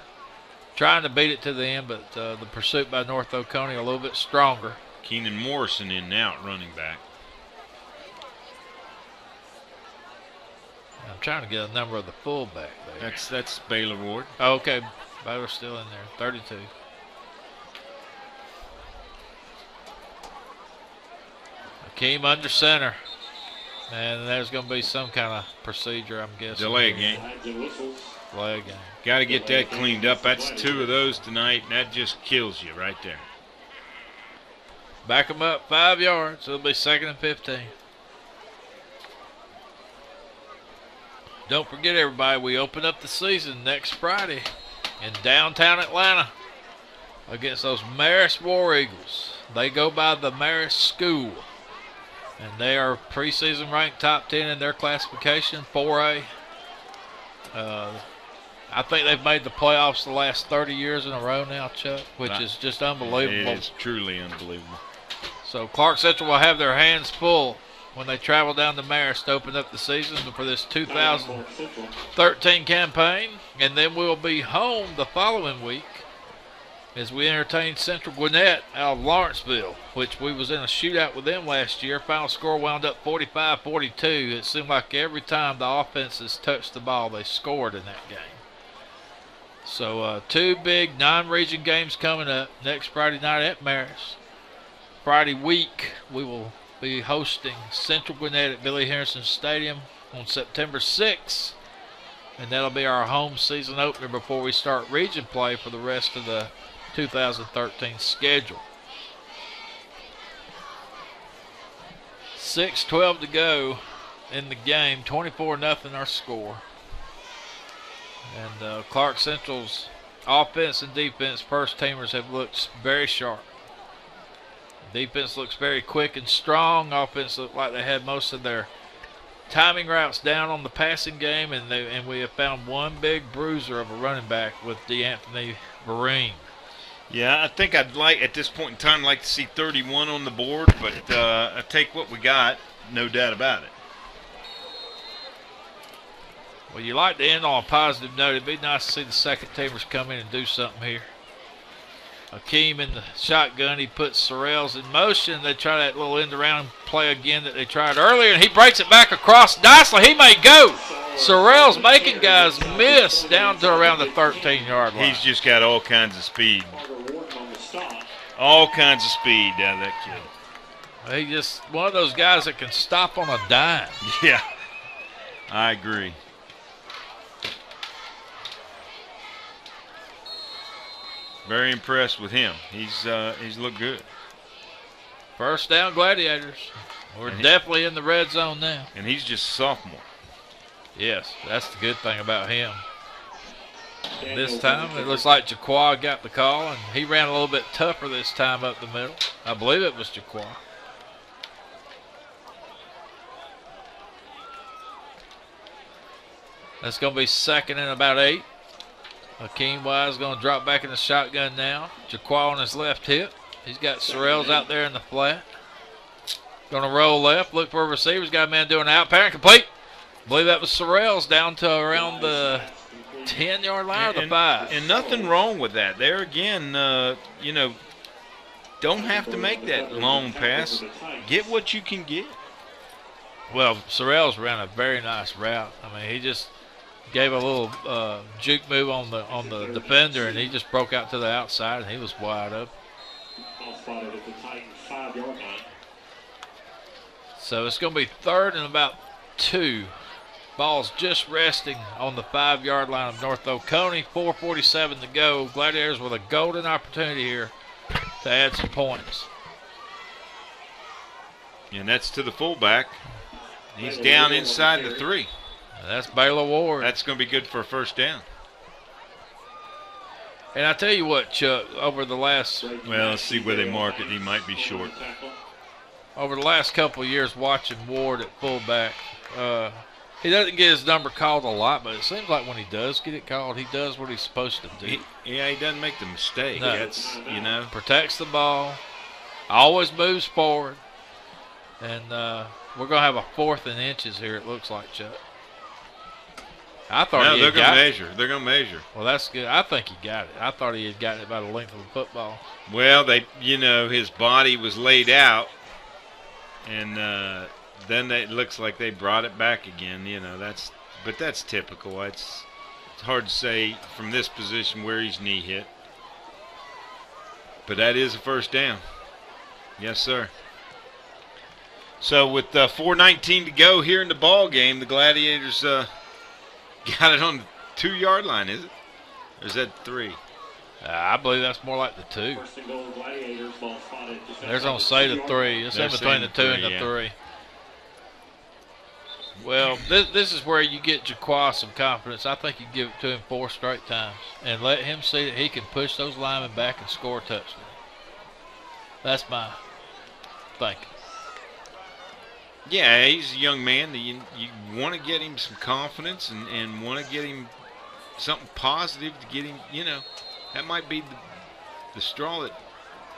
trying to beat it to the end, but the pursuit by North Oconee a little bit stronger. Keenan Morrison in now at running back. I'm trying to get a number of the fullback there. That's Baylor Ward. Oh, okay. Baylor's still in there, 32. Akeem under center. And there's going to be some kind of procedure, I'm guessing. Delay game. Delay game. Got to get that cleaned up. That's 2 of those tonight, and that just kills you right there. Back them up 5 yards. It'll be 2nd and 15. Don't forget, everybody, we open up the season next Friday in downtown Atlanta against those Marist War Eagles. They go by the Marist School, and they are preseason ranked top 10 in their classification, 4A. I think they've made the playoffs the last 30 years in a row now, Chuck, which is just unbelievable. It is truly unbelievable. So Clarke Central will have their hands full when they travel down to Marist to open up the season for this 2013 campaign. And then we'll be home the following week as we entertain Central Gwinnett out of Lawrenceville, which we was in a shootout with them last year. Final score wound up 45-42. It seemed like every time the offenses touched the ball, they scored in that game. So 2 big non-region games coming up next Friday night at Marist. Friday week, we will be hosting Central Gwinnett at Billy Harrison Stadium on September 6th. And that'll be our home season opener before we start region play for the rest of the 2013 schedule. 6:12 to go in the game. 24-0 our score. And Clarke Central's offense and defense first teamers have looked very sharp. Defense looks very quick and strong. Offense looked like they had most of their timing routes down on the passing game, and we have found one big bruiser of a running back with DeAnthony Vereen. Yeah, I think I'd like, at this point in time, like to see 31 on the board, but I take what we got, no doubt about it. Well, you like to end on a positive note. It'd be nice to see the second teamers come in and do something here. Akeem in the shotgun. He puts Sorrells in motion. They try that little end around play again that they tried earlier, and he breaks it back across nicely. He may go. Sorrells making guys miss down to around the 13-yard line. He's just got all kinds of speed. All kinds of speed out of that kid. He's just one of those guys that can stop on a dime. Yeah, I agree. Very impressed with him. He's looked good. First down, Gladiators. We're definitely in the red zone now. And he's just a sophomore. Yes, that's the good thing about him. And this time, it looks like Jaquan got the call, and he ran a little bit tougher this time up the middle. I believe it was Jaquan. That's going to be 2nd and about 8. Akeem Wise going to drop back in the shotgun now. Jaquan on his left hip. He's got Sorrells out there in the flat. Going to roll left, look for a receiver. He's got a man doing an out parent complete. I believe that was Sorrells down to around the 10-yard line or the 5. And nothing wrong with that. There again, don't have to make that long pass. Get what you can get. Well, Sorrells ran a very nice route. I mean, he just gave a little juke move on the defender, and he just broke out to the outside, and he was wide open. at the Titan 5-yard line. So it's going to be 3rd and about 2. Ball's just resting on the 5-yard line of North Oconee. 4:47 to go. Gladiators with a golden opportunity here to add some points. And that's to the fullback. He's down inside the 3. That's Baylor Ward. That's going to be good for a first down. And I tell you what, Chuck, over the last Well, let's see where they mark it. He might be short. over the last couple of years watching Ward at fullback, he doesn't get his number called a lot, but it seems like when he does get it called, he does what he's supposed to do. He doesn't make the mistake. No. That's, you know. Protects the ball, always moves forward, and we're going to have a 4th and inches here, it looks like, Chuck. I thought No, he they're had going to got it. measure. They're going to measure. Well, that's good. I think he got it. I thought he had gotten it by the length of the football. Well, his body was laid out, and then it looks like they brought it back again. But that's typical. It's hard to say from this position where his knee hit. But that is a first down. Yes, sir. So with 4:19 to go here in the ball game, the Gladiators got it on the 2-yard line, is it? Or is that 3? I believe that's more like the 2. First and goal, Gladiators, ball spotted just They're outside going to say the 2-yard 3. It's They're in between the 2 saying and the 3, 3. Well, this is where you get Jaquan some confidence. I think you give it to him 4 straight times and let him see that he can push those linemen back and score a touchdown. That's my thinking. Yeah, he's a young man. You want to get him some confidence and want to get him something positive to get him, that might be the straw that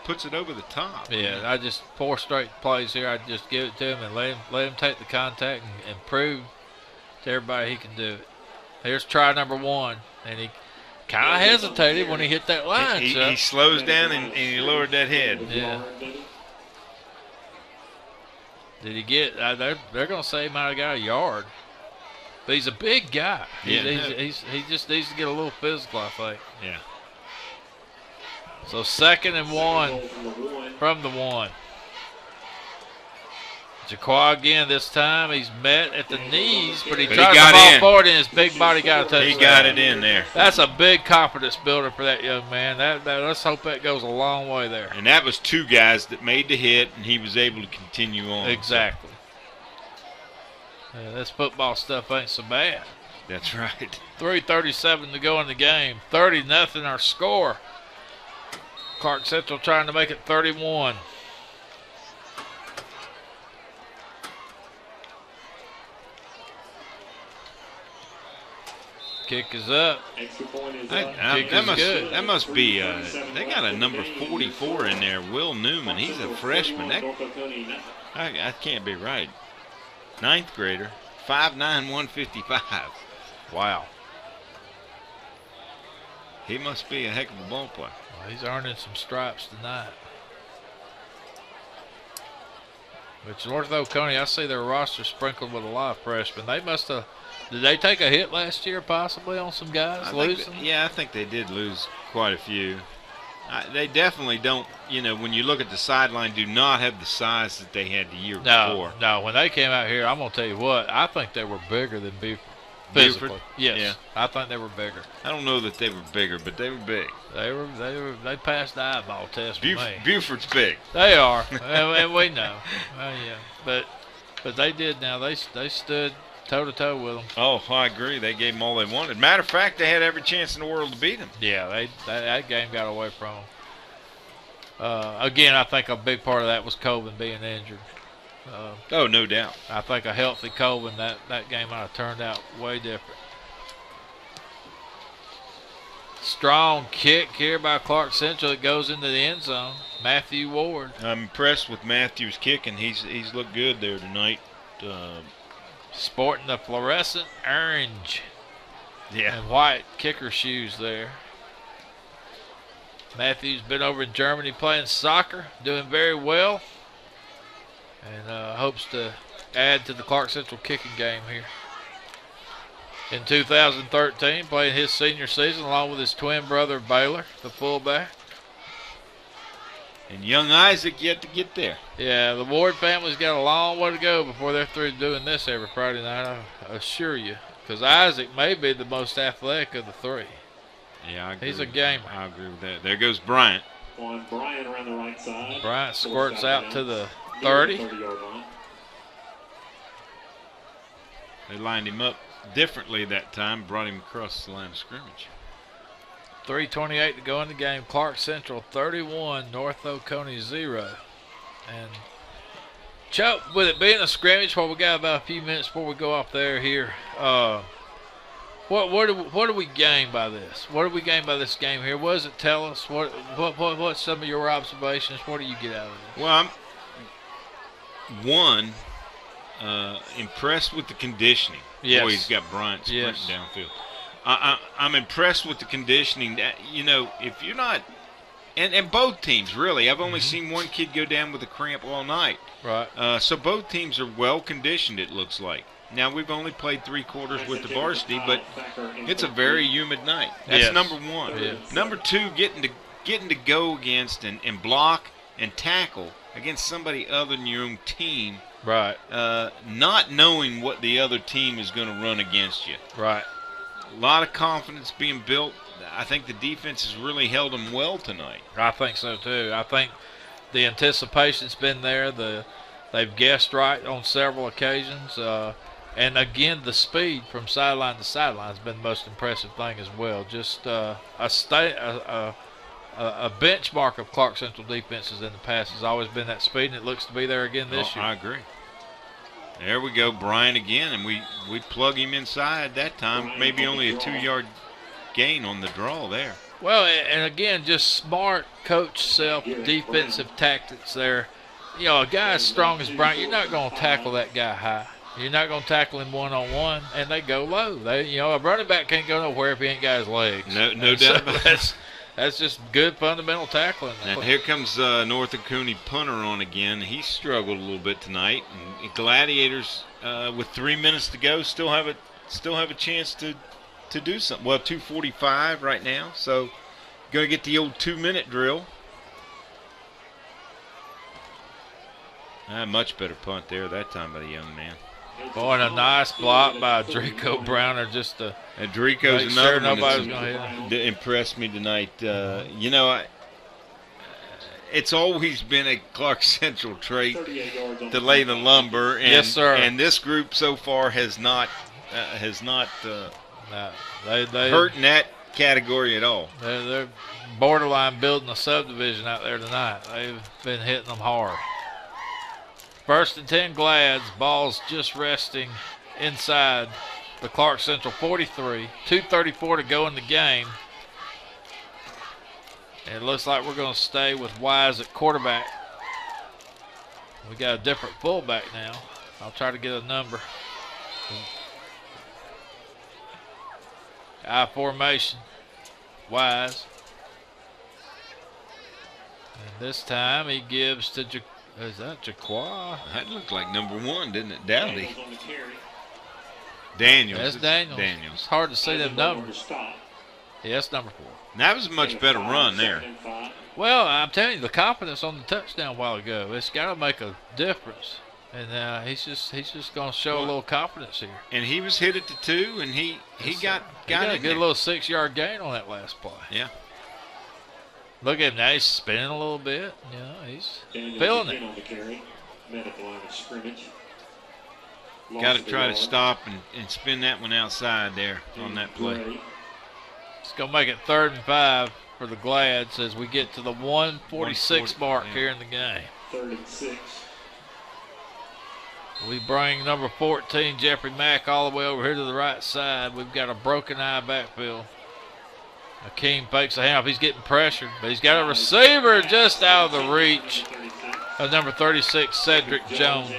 puts it over the top. Yeah, I just 4 straight plays here. I just give it to him and let him take the contact and prove to everybody he can do it. Here's try number 1, and he kind of hesitated when he hit that line. He slows down and he lowered that head. Yeah. Did he get? They're going to say he might have got a yard. But he's a big guy. Yeah. He just needs to get a little physical, I think. Yeah. So 2nd and 1 from the 1. Jaquan again this time. He's met at the knees, but he tried to fall forward and his big body got a touchdown. He got it in there. That's a big confidence builder for that young man. Let's hope that goes a long way there. And that was 2 guys that made the hit, and he was able to continue on. Exactly. Yeah, this football stuff ain't so bad. That's right. 3:37 to go in the game. 30-0 our score. Clarke Central trying to make it 31. Kick is up. Extra point is That must be, they got a number 44 in there, Will Newman. He's a freshman. That can't be right. 9th grader, 5'9", 155. Wow. He must be a heck of a ball player. Well, he's earning some stripes tonight. Which North Oconee, I see their roster sprinkled with a lot of freshmen. They must have. Did they take a hit last year possibly on some guys losing? I think they did lose quite a few. They definitely don't, when you look at the sideline, do not have the size that they had the year before. No, when they came out here, I'm going to tell you what, I think they were bigger than Buford. Physically. Buford? Yes. Yeah. I think they were bigger. I don't know that they were bigger, but they were big. They passed the eyeball test for me. Buford's big. They are, and we know. Yeah. But they did now. They stood toe-to-toe with them. Oh, I agree. They gave them all they wanted. Matter of fact, they had every chance in the world to beat them. Yeah, that game got away from them. Again, I think a big part of that was Colvin being injured. No doubt. I think a healthy Colvin, that game might have turned out way different. Strong kick here by Clarke Central. It goes into the end zone. Matthew Ward. I'm impressed with Matthew's kicking. He's looked good there tonight. Sporting the fluorescent orange Yeah. and white kicker shoes there. Matthew's been over in Germany playing soccer, doing very well, and hopes to add to the Clarke Central kicking game here. In 2013, playing his senior season along with his twin brother Baylor, the fullback. And young Isaac yet to get there. Yeah, the Ward family's got a long way to go before they're through doing this every Friday night, I assure you. Because Isaac may be the most athletic of the three. Yeah, I agree. He's a gamer. I agree with that. There goes Bryant. On Bryant around the right side. Bryant squirts out to the 30. 30-yard line. They lined him up differently that time, brought him across the line of scrimmage. 3:28 to go in the game. Clarke Central 31, North Oconee 0. And Chuck, with it being a scrimmage, we got about a few minutes before we go off there here. What do we gain by this? What do we gain by this game here? What does it tell us? What's some of your observations? What do you get out of this? Well, I'm impressed with the conditioning. Yes. Boy, he's got Bryant sprinting Yes. downfield. I'm impressed with the conditioning. That, you know, if you're not, and both teams really. I've only seen one kid go down with a cramp all night. Right. So both teams are well conditioned. It looks like. Now we've only played 3 quarters with the varsity, but it's a very humid night. That's Yes. number one. Yes. Number two, getting to go against and block and tackle against somebody other than your own team. Right. Not knowing what the other team is going to run against you. Right. A lot of confidence being built. I think the defense has really held them well tonight. I think so too. I think the anticipation's been there. They've guessed right on several occasions. And again, the speed from sideline to sideline has been the most impressive thing as well. Just a benchmark of Clarke Central defenses in the past has always been that speed, and it looks to be there again this year. I agree. There we go, Brian again, and we plug him inside that time. Maybe only a 2-yard gain on the draw there. Well, and again, just smart coach self-defensive tactics there. You know, a guy as strong as Bryant, you're not going to tackle that guy high. You're not going to tackle him one-on-one, and they go low. A running back can't go nowhere if he ain't got his legs. No doubt about that. That's just good fundamental tackling. And here comes North Oconee punter on again. He struggled a little bit tonight. And Gladiators, with 3 minutes to go, still have a chance to do something. Well, 2:45 right now, so going to get the old 2-minute drill. Much better punt there that time by the young man. Boy, and a nice block by Draco Browner just to Draco's make another sure one nobody's going to hit him. that impressed me tonight. It's always been a Clarke Central trait to lay the lumber, and, yes, sir. And this group so far has not They hurt in that category at all. They're borderline building a subdivision out there tonight. They've been hitting them hard. 1st and 10 Glads. Ball's just resting inside the Clarke Central 43. 2:34 to go in the game. And it looks like we're going to stay with Wise at quarterback. We got a different fullback now. I'll try to get a number. I formation. Wise. And this time he gives to is that Jaqua? That looked like number 1, didn't it? Dowdy. Daniels. That's Daniels. It's hard to see them numbers. Yeah, that's number 4. That was a much better run there. Well, I'm telling you, the confidence on the touchdown a while ago, it's got to make a difference. And he's just going to show a little confidence here. And he was hit at the 2, and he got a good little 6-yard gain on that last play. Yeah. Look at him now. He's spinning a little bit. He's feeling it. On the carry. Met at the line of scrimmage. Got to try to stop and spin that one outside there on that play. It's going to make it 3rd and 5 for the Glads as we get to the 1:46 mark here in the game. 3rd and 6. We bring number 14, Jeffrey Mack, all the way over here to the right side. We've got a broken eye backfield. Akeem fakes a handoff. He's getting pressured, but he's got a receiver just out of the reach of number 36, Cedric Jones.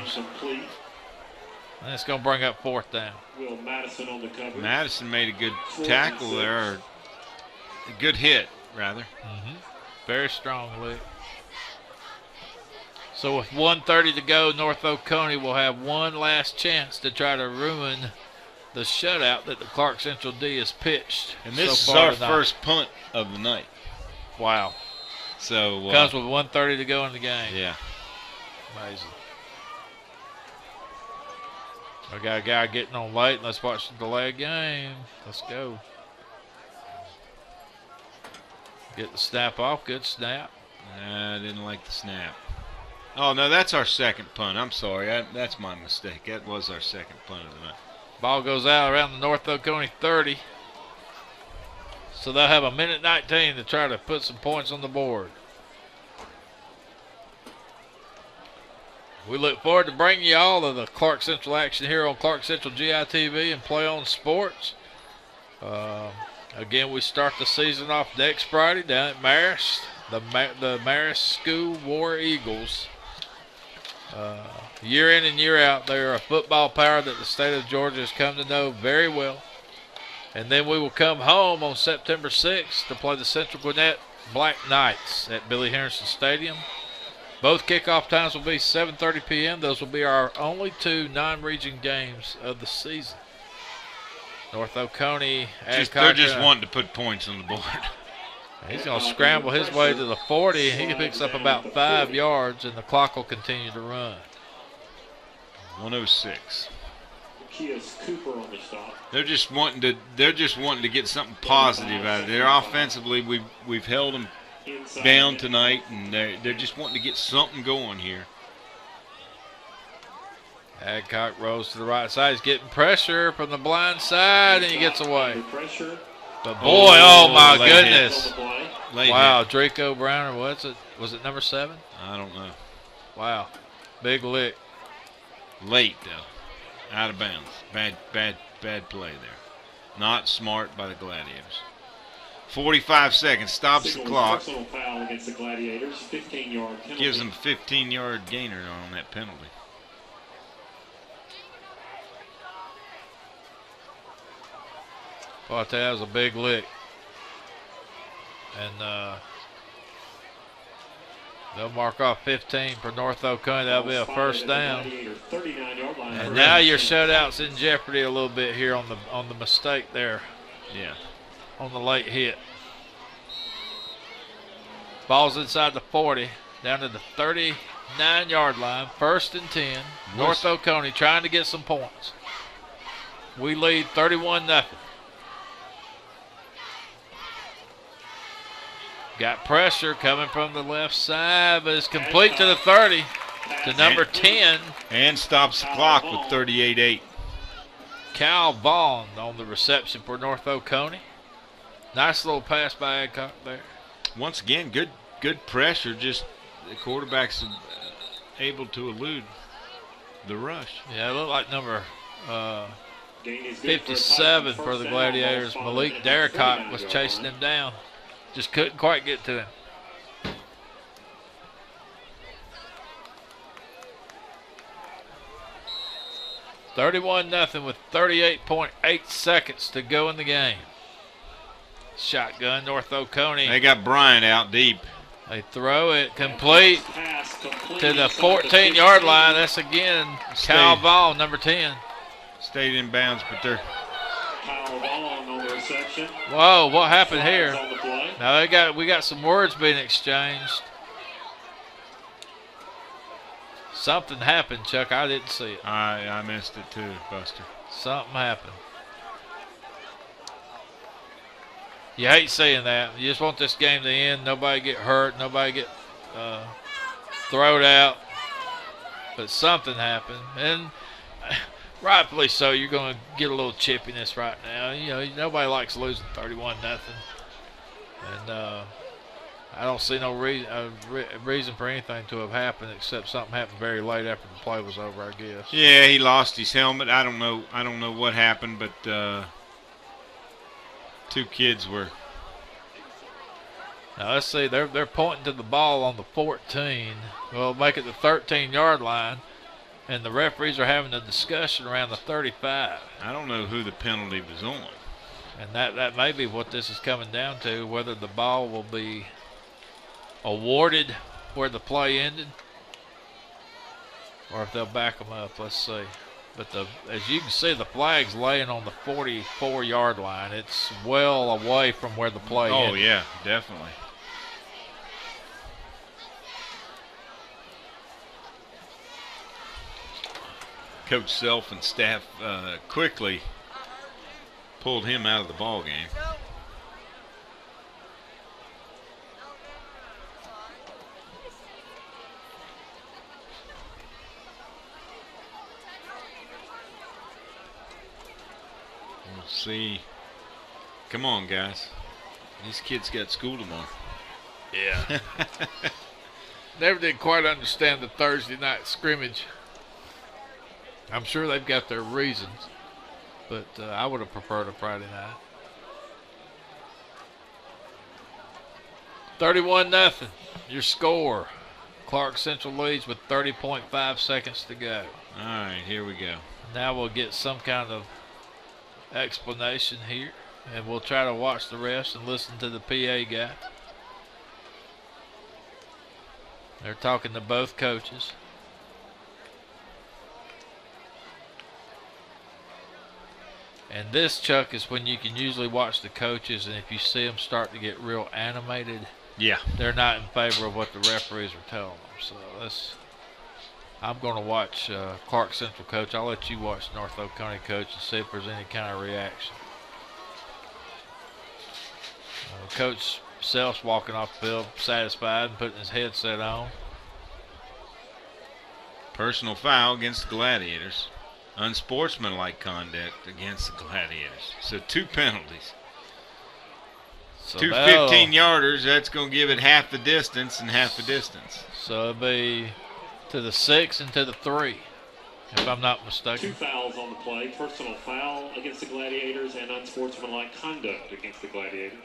And it's going to bring up 4th down. Will Madison on the cover. Madison made a good tackle there, or a good hit, rather. Very strong lick. So with 1:30 to go, North Oconee will have one last chance to try to ruin the shutout that the Clarke Central D has pitched. And this so is far our tonight. first punt of the night. Wow. So comes with 1:30 to go in the game. Yeah. Amazing. We got a guy getting on late. Let's watch the delayed game. Let's go. Get the snap off. Good snap. I didn't like the snap. Oh, no, that's our second punt. I'm sorry. That's my mistake. That was our second punt of the night. Ball goes out around the North Oconee 30. So they'll have a minute 19 to try to put some points on the board. We look forward to bringing you all of the Clarke Central action here on Clarke Central GITV and Play On Sports. Again, we start the season off next Friday down at Marist. The Marist School War Eagles. Year in and year out, they are a football power that the state of Georgia has come to know very well. And then we will come home on September 6th to play the Central Gwinnett Black Knights at Billy Harrison Stadium. Both kickoff times will be 7:30 p.m. Those will be our only two non-region games of the season. North Oconee. They're just wanting to put points on the board. He's going to scramble his way to the 40. He picks up about 5 yards, and the clock will continue to run. 106. Cooper on the stop. They're just wanting to get something positive out of it. They're offensively, we've held them down tonight, and they're just wanting to get something going here. Adcock rolls to the right side. He's getting pressure from the blind side, and he gets away. But boy, oh my goodness! Wow, Draco Brown, or what's it? Was it number 7? I don't know. Wow, big lick. Late though, out of bounds. Bad play there. Not smart by the Gladiators. 45 seconds, stops the clock. Foul against the Gladiators, 15-yard penalty. Gives them 15-yard gainer on that penalty. Well, I tell you, that was a big lick. And they'll mark off 15 for North Oconee. That'll be a first down. And now your shutout's in jeopardy a little bit here on the mistake there. Yeah. On the late hit. Ball's inside the 40, down to the 39-yard line. 1st and 10. North Oconee trying to get some points. We lead 31-0. Got pressure coming from the left side, but it's complete to the 30, to number 10. And stops the clock with 38-8. Cal Vaughn on the reception for North Oconee. Nice little pass by Adcock there. Once again, good pressure. Just the quarterback's able to elude the rush. Yeah, it looked like number 57 for the Gladiators. Malik Darricott was chasing him down. Just couldn't quite get to him. $31-0 with 38.8 seconds to go in the game. Shotgun, North Oconee. They got Bryant out deep. They throw it complete to the 14-yard line. That's again Kyle Vaughn, number 10. Stayed in bounds, but they're. Kyle Vaughn on the reception. Whoa, what happened here? Now we got some words being exchanged. Something happened, Chuck. I didn't see it. I missed it too, Buster. Something happened. You hate seeing that. You just want this game to end. Nobody get hurt. Nobody get thrown out. But something happened. And rightfully so. You're going to get a little chippiness right now. You know, nobody likes losing 31-0. And I don't see no reason for anything to have happened except something happened very late after the play was over, I guess. Yeah, he lost his helmet. I don't know what happened, but two kids were. Now let's see. They're pointing to the ball on the 14. Well, make it the 13-yard line, and the referees are having a discussion around the 35. I don't know who the penalty was on. And that may be what this is coming down to, whether the ball will be awarded where the play ended or if they'll back them up. Let's see. But as you can see, the flag's laying on the 44-yard line. It's well away from where the play ended. Oh, yeah, definitely. Coach Self and staff quickly pulled him out of the ball game. We'll see. Come on, guys. These kids got school tomorrow. Yeah. Never did quite understand the Thursday night scrimmage. I'm sure they've got their reasons, but I would have preferred a Friday night. 31-0, your score. Clarke Central leads with 30.5 seconds to go. All right, here we go. Now we'll get some kind of explanation here, and we'll try to watch the rest and listen to the PA guy. They're talking to both coaches. And this, Chuck, is when you can usually watch the coaches, and if you see them start to get real animated, yeah, they're not in favor of what the referees are telling them. So I'm going to watch Clarke Central coach. I'll let you watch North Oconee coach and see if there's any kind of reaction. Coach Self's walking off the field satisfied and putting his headset on. Personal foul against the Gladiators. Unsportsmanlike conduct against the Gladiators. So 2 penalties. So 2 15-yarders, that's going to give it half the distance and half the distance. So it'll be to the 6 and to the 3, if I'm not mistaken. 2 fouls on the play. Personal foul against the Gladiators and unsportsmanlike conduct against the Gladiators.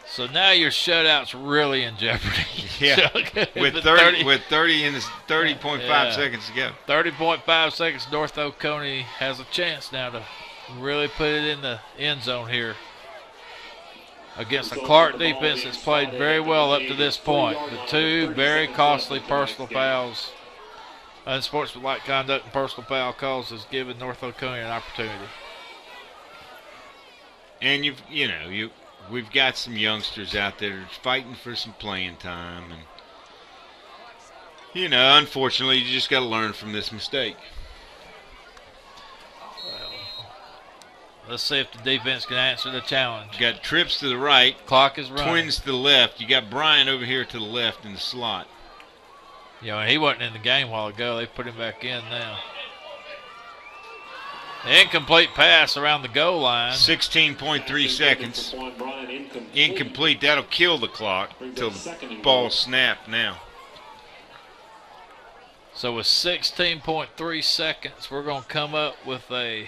So now your shutout's really in jeopardy. Yeah, with 30.5 seconds to go. 30.5 seconds, North Oconee has a chance now to really put it in the end zone here against a Clarke defense that's played very well up to this point. The 2 very costly personal fouls, unsportsmanlike conduct and personal foul calls, has given North Oconee an opportunity. And we've got some youngsters out there fighting for some playing time, and unfortunately, you just got to learn from this mistake. Well, let's see if the defense can answer the challenge. You got trips to the right, clock is running. Twins to the left. You got Brian over here to the left in the slot. And he wasn't in the game a while ago. They put him back in now. Incomplete pass around the goal line. 16.3 seconds. Incomplete. That'll kill the clock until the ball snapped now. So with 16.3 seconds, we're going to come up with a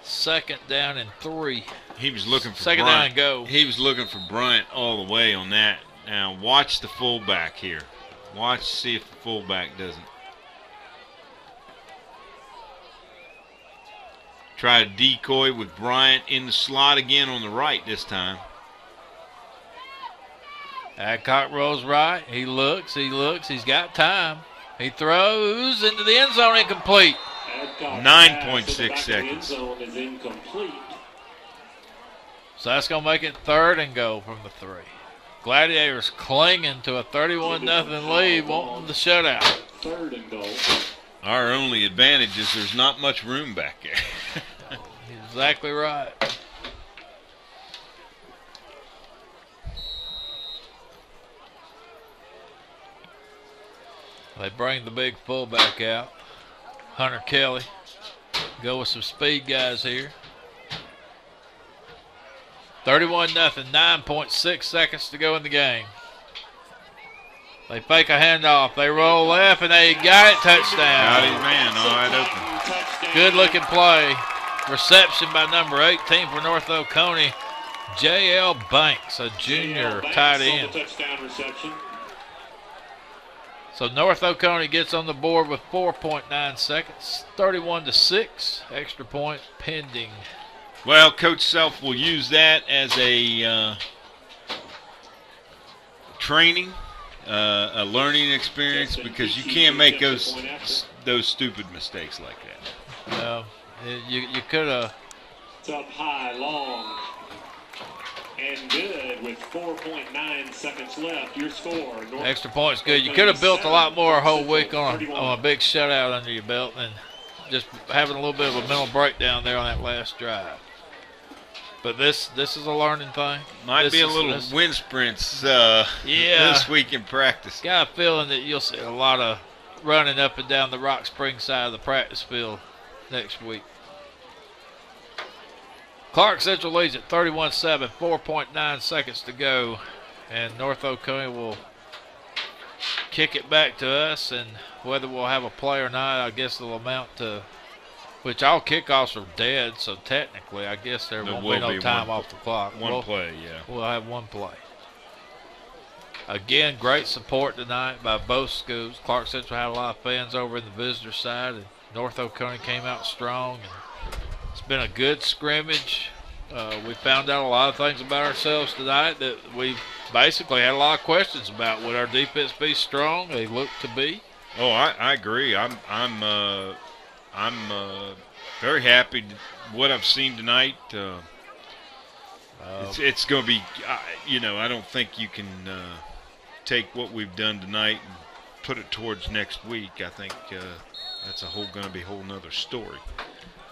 2nd down and 3. He was looking for 2nd down and go. He was looking for Bryant all the way on that. Now watch the fullback here. Watch, see if the fullback doesn't. Try a decoy with Bryant in the slot again on the right this time. Adcock rolls right. He looks. He's got time. He throws into the end zone, incomplete. 9.6 seconds. So that's going to make it 3rd and go from the 3. Gladiators clinging to a 31-0 lead, wanting the shutout. 3rd and goal. Our only advantage is there's not much room back there. Exactly right. They bring the big fullback out, Hunter Kelly. Go with some speed guys here. 31-0, 9.6 seconds to go in the game. They fake a handoff. They roll left, and they got it. Touchdown. Got his man all right open. Good-looking play. Reception by number 18 for North Oconee. J.L. Banks, a junior tight end. So North Oconee gets on the board with 4.9 seconds. 31-6. Extra point pending. Well, Coach Self will use that as a training, a learning experience, because you can't make those stupid mistakes like that. You could have. It's up high, long. And good with 4.9 seconds left. Your score. Extra point's good. You could have built a lot more a whole week on a big shutout under your belt and just having a little bit of a mental breakdown there on that last drive. But this is a learning thing. Might be a little wind sprints this week in practice. Got a feeling that you'll see a lot of running up and down the Rock Spring side of the practice field next week. Clarke Central leads at 31-7, 4.9 seconds to go. And North Oconee will kick it back to us. And whether we'll have a play or not, I guess it'll amount to, which all kickoffs are dead. So technically, I guess there won't be no time off the clock. One play, yeah. We'll have one play. Again, great support tonight by both schools. Clarke Central had a lot of fans over in the visitor side. And North Oconee came out strong. And it's been a good scrimmage. We found out a lot of things about ourselves tonight that we basically had a lot of questions about. Would our defense be strong? They look to be. Oh, I agree. I'm very happy with what I've seen tonight. It's going to be, I don't think you can take what we've done tonight and put it towards next week. I think that's going to be a whole nother story.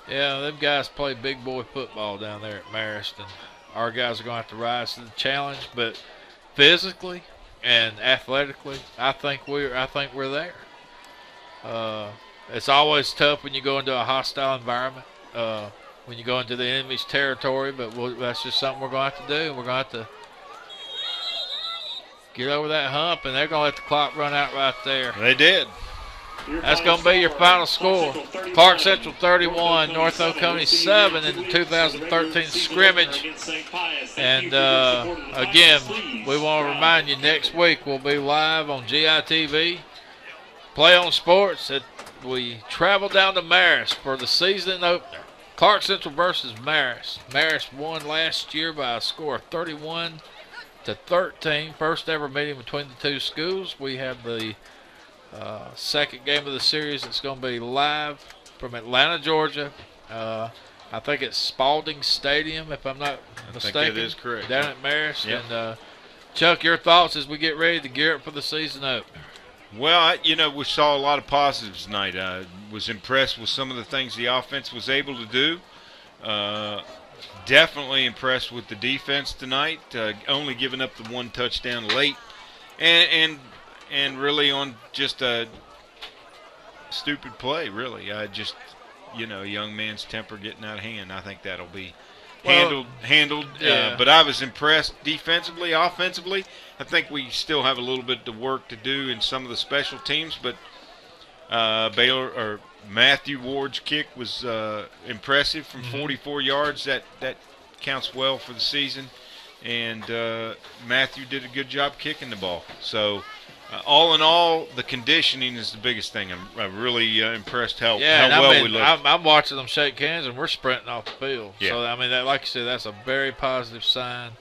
Yeah, them guys play big boy football down there at Marist, and our guys are going to have to rise to the challenge. But physically and athletically, I think we're there. It's always tough when you go into a hostile environment, when you go into the enemy's territory. But that's just something we're going to have to do. We're going to have to get over that hump, and they're going to let the clock run out right there. They did. That's going to be your final score. Clarke Central 31, North Oconee 7 in the 2013 scrimmage. And again, we want to remind you next week we'll be live on GITV. Play on Sports. We travel down to Marist for the season opener. Clarke Central versus Marist. Marist won last year by a score of 31-13. First ever meeting between the two schools. We have the second game of the series. It's going to be live from Atlanta, Georgia. I think it's Spalding Stadium, if I'm not mistaken. I think that is correct. Down at Marist. Yep. And Chuck, your thoughts as we get ready to gear up for the season opener? Well, we saw a lot of positives tonight. I was impressed with some of the things the offense was able to do. Definitely impressed with the defense tonight, only giving up the one touchdown late. And really on just a stupid play, really. Just, young man's temper getting out of hand. I think that'll be handled. Yeah. But I was impressed defensively, offensively. I think we still have a little bit of work to do in some of the special teams, but Matthew Ward's kick was impressive from 44 yards. That counts well for the season. And Matthew did a good job kicking the ball. So, all in all, the conditioning is the biggest thing. I'm really impressed how well we look. I'm watching them shake hands, and we're sprinting off the field. Yeah. So, that, like you said, that's a very positive sign.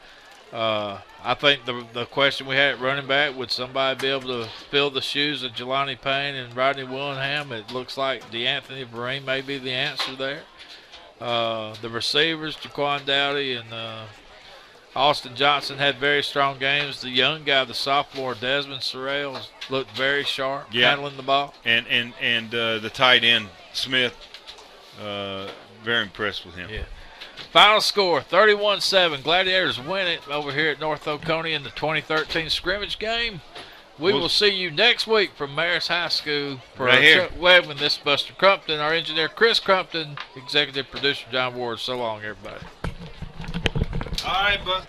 I think the question we had at running back, would somebody be able to fill the shoes of Jelani Payne and Rodney Willingham? It looks like DeAnthony Vereen may be the answer there. The receivers, Jaquan Dowdy and Austin Johnson had very strong games. The young guy, the sophomore Desmond Sorrell, looked very sharp handling the ball. And the tight end Smith, very impressed with him. Yeah. Final score 31-7. Gladiators win it over here at North Oconee in the 2013 scrimmage game. We will see you next week from Marist High School. For right here. Chuck Webb, this is Buster Crumpton, our engineer Chris Crumpton, executive producer John Ward. So long, everybody. All right, Buster.